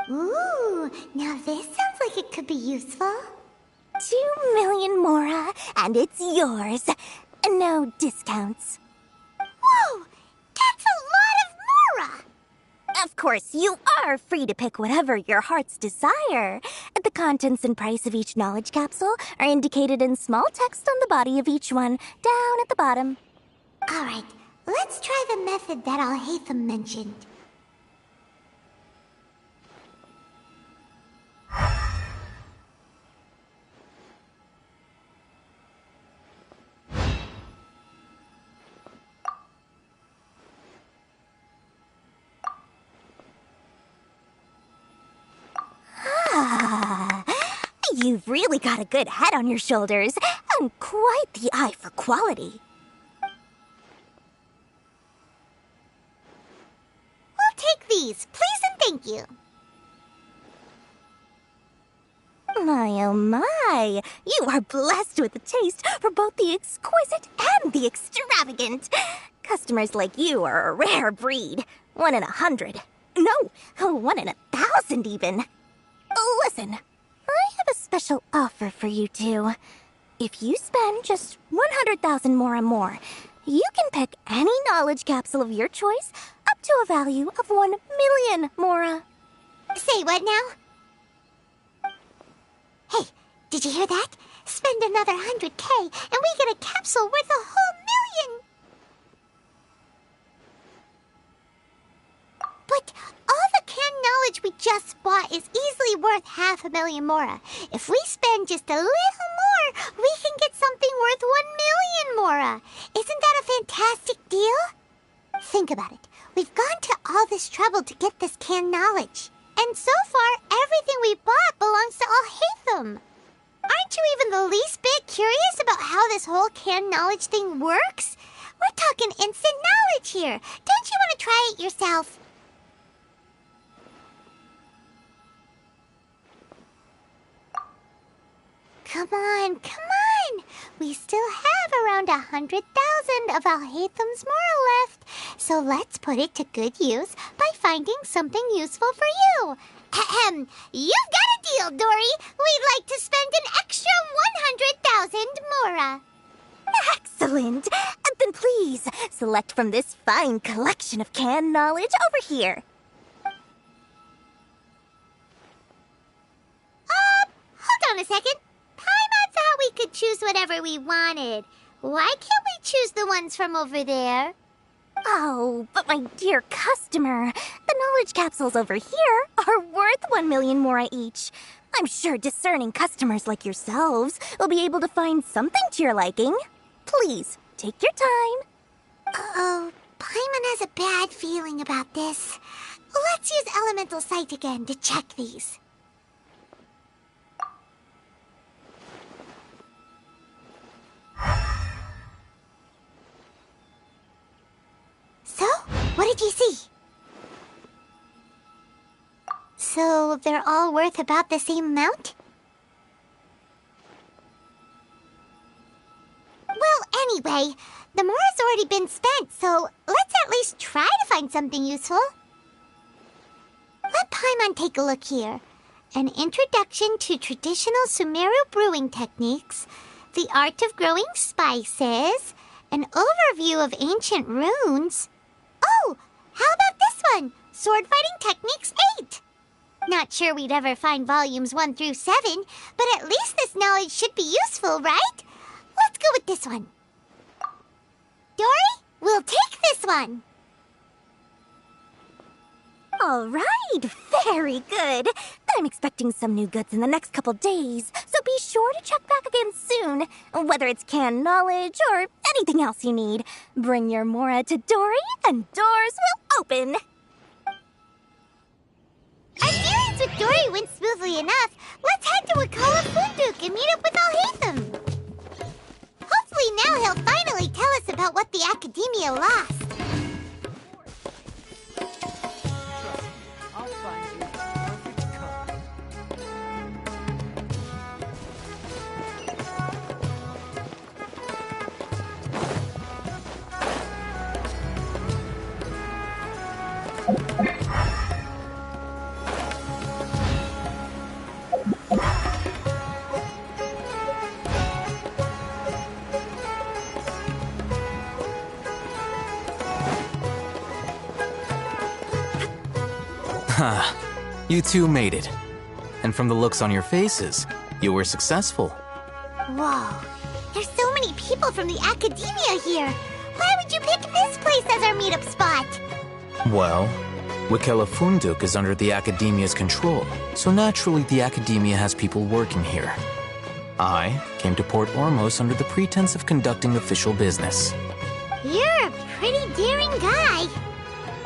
Speaker 1: Ooh, now this sounds like it could be useful.
Speaker 11: 2 million mora, and it's yours. No discounts.
Speaker 1: Whoa, that's a lot of mora!
Speaker 11: Of course, you are free to pick whatever your heart's desire. The contents and price of each knowledge capsule are indicated in small text on the body of each one, down at the bottom.
Speaker 1: All right, let's try the method that Alhaitham mentioned.
Speaker 11: You've really got a good head on your shoulders, and quite the eye for quality.
Speaker 1: We'll take these, please and thank you.
Speaker 11: My, oh my, you are blessed with a taste for both the exquisite and the extravagant. Customers like you are a rare breed. 1 in 100. No, 1 in 1,000 even. Listen, I have a special offer for you two. If you spend just 100,000 more, you can pick any knowledge capsule of your choice up to a value of 1 million mora.
Speaker 1: Say what now? Hey, did you hear that? Spend another 100K and we get a capsule worth a whole million! But all the canned knowledge we just bought is easily worth 500,000 mora. If we spend just a little more, we can get something worth 1 million mora. Isn't that a fantastic deal? Think about it. We've gone to all this trouble to get this canned knowledge. And so far, everything we bought belongs to Alhaitham. Aren't you even the least bit curious about how this whole canned knowledge thing works? We're talking instant knowledge here. Don't you want to try it yourself? Come on. We still have around 100,000 of Alhaitham's mora left. So let's put it to good use by finding something useful for you. Ahem. You've got a deal, Dory. We'd like to spend an extra 100,000 mora.
Speaker 11: Excellent. Then please, select from this fine collection of canned knowledge over here.
Speaker 1: Hold on a second. Paimon thought we could choose whatever we wanted. Why can't we choose the ones from over there?
Speaker 11: Oh, but my dear customer, the knowledge capsules over here are worth 1 million mora each. I'm sure discerning customers like yourselves will be able to find something to your liking. Please, take your time.
Speaker 1: Uh-oh, Paimon has a bad feeling about this. Let's use Elemental Sight again to check these. So, what did you see? So, they're all worth about the same amount? Well, anyway, the more has already been spent, so let's at least try to find something useful. Let Paimon take a look here. An introduction to traditional Sumeru brewing techniques, the art of growing spices, an overview of ancient runes. Oh, how about this one? Sword Fighting Techniques 8. Not sure we'd ever find volumes 1 through 7, but at least this knowledge should be useful, right? Let's go with this one. Dory, we'll take this one.
Speaker 11: All right, very good. I'm expecting some new goods in the next couple days, so be sure to check back again soon. Whether it's canned knowledge or anything else you need, bring your Mora to Dory and doors will open.
Speaker 1: Our dealings with Dory went smoothly enough. Let's head to Wakala Funduk and meet up with Alhaitham. Hopefully now he'll finally tell us about what the Academia lost.
Speaker 4: You two made it. And from the looks on your faces, you were successful.
Speaker 1: Whoa, there's so many people from the Academia here. Why would you pick this place as our meetup spot?
Speaker 4: Well, Wakela Funduk is under the Academia's control, so naturally the Academia has people working here. I came to Port Ormos under the pretense of conducting official business.
Speaker 1: You're a pretty daring guy.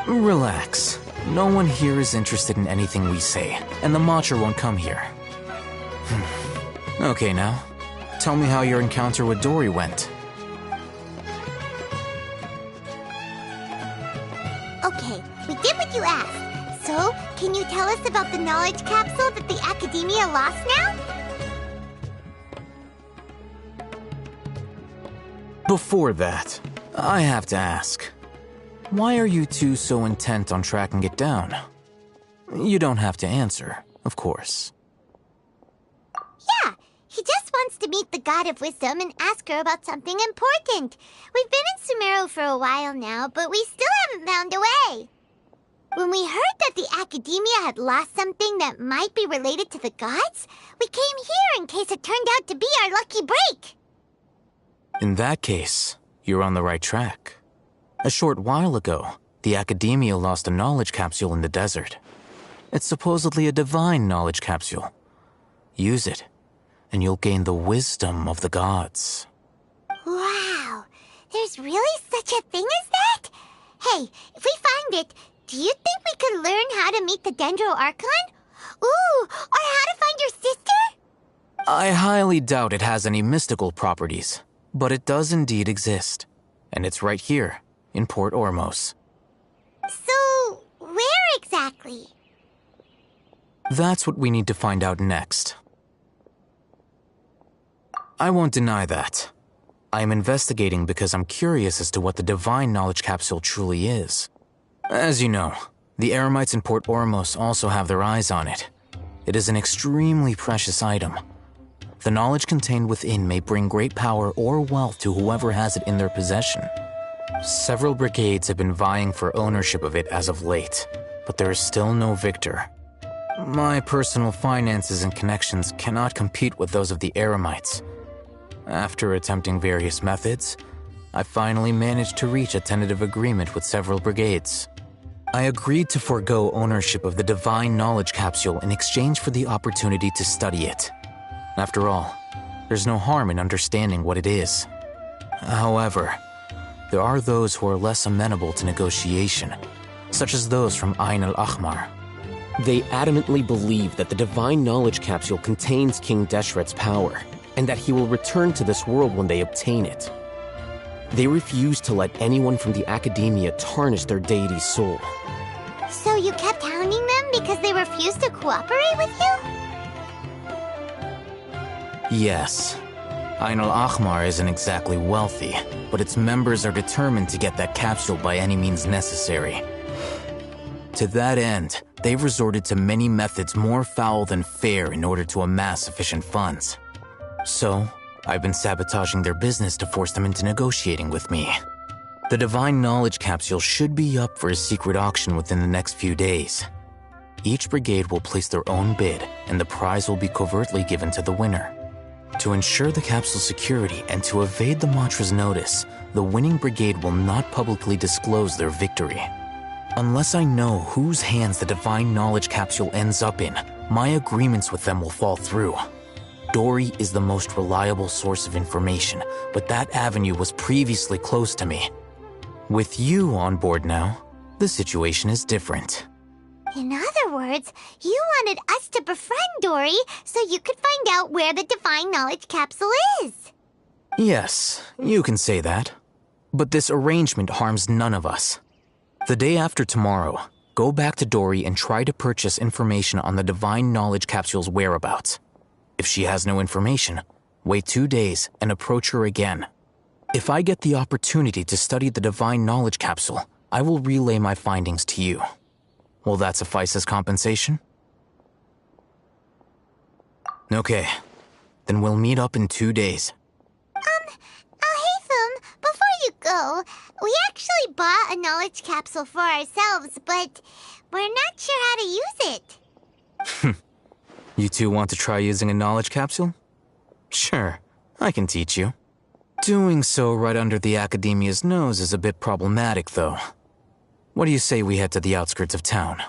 Speaker 4: Relax. No one here is interested in anything we say, and the Matcher won't come here. Okay now, tell me how your encounter with Dory went.
Speaker 1: Okay, we did what you asked. So, can you tell us about the knowledge capsule that the Academia lost now?
Speaker 4: Before that, I have to ask. Why are you two so intent on tracking it down? You don't have to answer, of course.
Speaker 1: Yeah, he just wants to meet the God of Wisdom and ask her about something important. We've been in Sumeru for a while now, but we still haven't found a way. When we heard that the Academia had lost something that might be related to the gods, we came here in case it turned out to be our lucky break.
Speaker 4: In that case, you're on the right track. A short while ago, the Academia lost a knowledge capsule in the desert. It's supposedly a divine knowledge capsule. Use it, and you'll gain the wisdom of the gods.
Speaker 1: Wow, there's really such a thing as that? Hey, if we find it, do you think we could learn how to meet the Dendro Archon? Ooh, or how to find your sister?
Speaker 4: I highly doubt it has any mystical properties, but it does indeed exist. And it's right here, in Port Ormos.
Speaker 1: So, where exactly?
Speaker 4: That's what we need to find out next. I won't deny that. I am investigating because I'm curious as to what the divine knowledge capsule truly is. As you know, the Eremites in Port Ormos also have their eyes on it. It is an extremely precious item. The knowledge contained within may bring great power or wealth to whoever has it in their possession. Several brigades have been vying for ownership of it as of late, but there is still no victor. My personal finances and connections cannot compete with those of the Eremites. After attempting various methods, I finally managed to reach a tentative agreement with several brigades. I agreed to forego ownership of the divine knowledge capsule in exchange for the opportunity to study it. After all, there's no harm in understanding what it is. However, there are those who are less amenable to negotiation, such as those from Ain al-Ahmar.
Speaker 13: They adamantly believe that the Divine Knowledge Capsule contains King Deshret's power, and that he will return to this world when they obtain it. They refuse to let anyone from the Academia tarnish their deity's soul.
Speaker 1: So you kept hounding them because they refused to cooperate with you?
Speaker 4: Yes. Ain al-Ahmar isn't exactly wealthy, but its members are determined to get that capsule by any means necessary. To that end, they've resorted to many methods more foul than fair in order to amass sufficient funds. So, I've been sabotaging their business to force them into negotiating with me. The Divine Knowledge Capsule should be up for a secret auction within the next few days. Each brigade will place their own bid, and the prize will be covertly given to the winner. To ensure the capsule's security and to evade the Matra's notice, the winning brigade will not publicly disclose their victory. Unless I know whose hands the Divine Knowledge Capsule ends up in, my agreements with them will fall through. Dory is the most reliable source of information, but that avenue was previously closed to me. With you on board now, the situation is different.
Speaker 1: In other words, you wanted us to befriend Dory so you could find out where the Divine Knowledge Capsule is.
Speaker 4: Yes, you can say that. But this arrangement harms none of us. The day after tomorrow, go back to Dory and try to purchase information on the Divine Knowledge Capsule's whereabouts. If she has no information, wait 2 days and approach her again. If I get the opportunity to study the Divine Knowledge Capsule, I will relay my findings to you. Will that suffice as compensation? Okay, then we'll meet up in 2 days.
Speaker 1: Haytham, before you go, we actually bought a knowledge capsule for ourselves, but we're not sure how to use it.
Speaker 4: You two want to try using a knowledge capsule? Sure, I can teach you. Doing so right under the Academia's nose is a bit problematic, though. What do you say we head to the outskirts of town?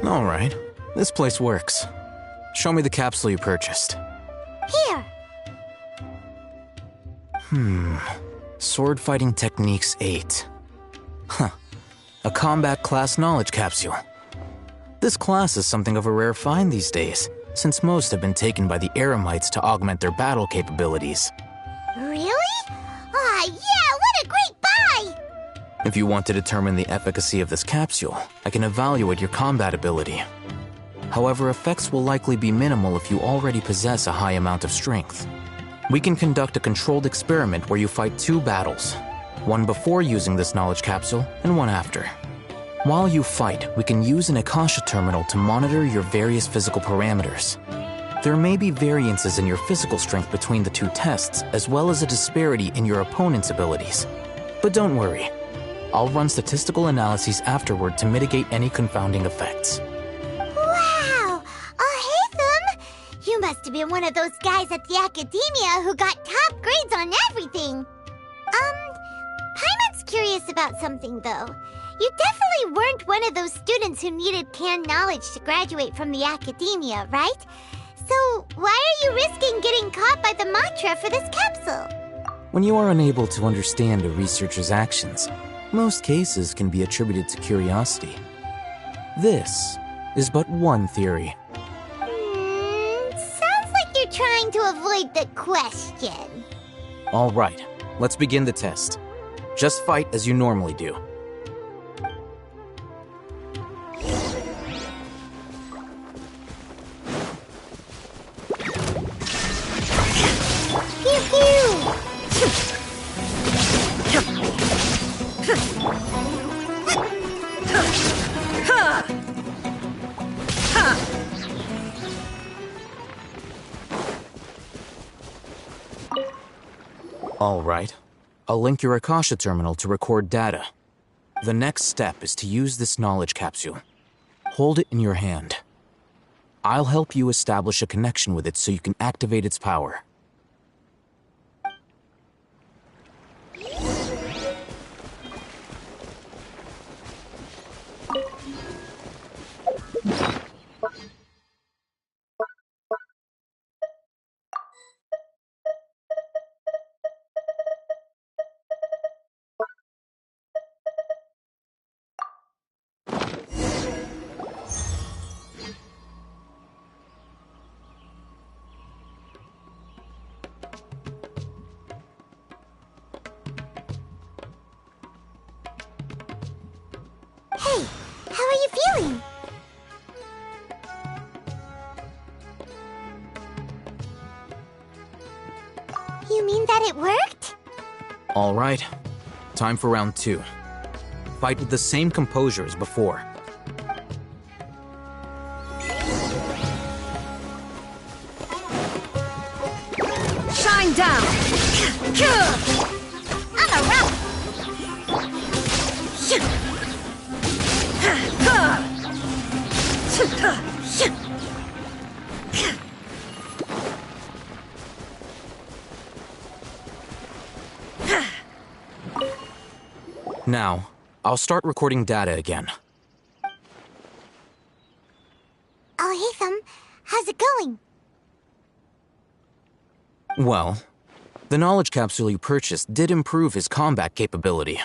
Speaker 4: Alright, this place works. Show me the capsule you purchased.
Speaker 1: Here.
Speaker 4: Sword Fighting Techniques 8. Huh. A combat class knowledge capsule. This class is something of a rare find these days, since most have been taken by the Eremites to augment their battle capabilities.
Speaker 1: Really? Ah, yeah, what a great buy!
Speaker 4: If you want to determine the efficacy of this capsule, I can evaluate your combat ability. However, effects will likely be minimal if you already possess a high amount of strength. We can conduct a controlled experiment where you fight 2 battles, one before using this knowledge capsule and one after. While you fight, we can use an Akasha terminal to monitor your various physical parameters. There may be variances in your physical strength between the 2 tests, as well as a disparity in your opponent's abilities. But don't worry, I'll run statistical analyses afterward to mitigate any confounding effects.
Speaker 1: Wow! Haytham! You must have been one of those guys at the Academia who got top grades on everything. Paimon's curious about something, though. You definitely weren't one of those students who needed canned knowledge to graduate from the Academia, right? So why are you risking getting caught by the mantra for this capsule?
Speaker 4: When you are unable to understand a researcher's actions, most cases can be attributed to curiosity. This is but one theory.
Speaker 1: Sounds like you're trying to avoid the question.
Speaker 4: All right, let's begin the test. Just fight as you normally do.
Speaker 1: Pew pew!
Speaker 4: All right. I'll link your Akasha terminal to record data. The next step is to use this knowledge capsule. Hold it in your hand. I'll help you establish a connection with it so you can activate its power.
Speaker 1: Hey, how are you feeling? You mean that it worked?
Speaker 4: All right. Time for round 2. Fight with the same composure as before.
Speaker 12: Shine down!
Speaker 1: I'm a rock!
Speaker 4: Now, I'll start recording data again.
Speaker 1: Haytham, how's it going?
Speaker 4: Well, the knowledge capsule you purchased did improve his combat capability.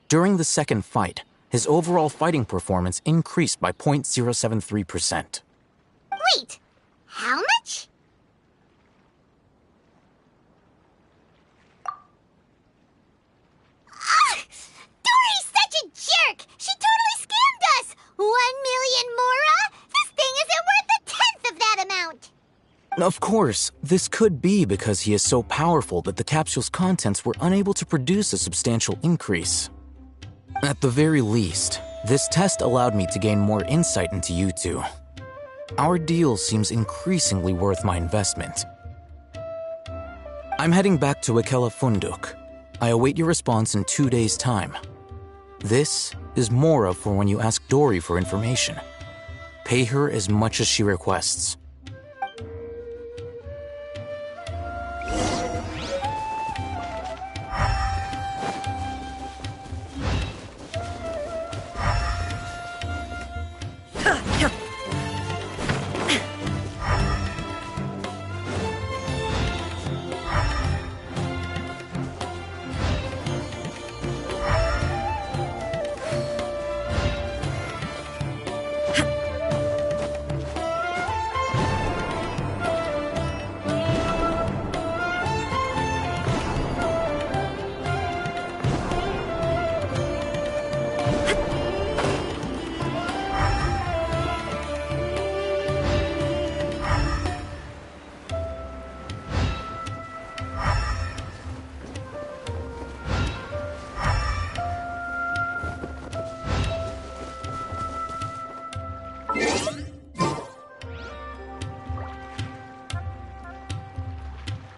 Speaker 4: During the second fight, his overall fighting performance increased by 0.073%.
Speaker 1: Wait, how much? Dory's such a jerk! She totally scammed us! 1 million mora? This thing isn't worth a tenth of that amount!
Speaker 4: Of course, this could be because he is so powerful that the capsule's contents were unable to produce a substantial increase. At the very least, this test allowed me to gain more insight into you two. Our deal seems increasingly worth my investment. I'm heading back to Ikela Funduk. I await your response in 2 days' time. This is Mora for when you ask Dory for information. Pay her as much as she requests.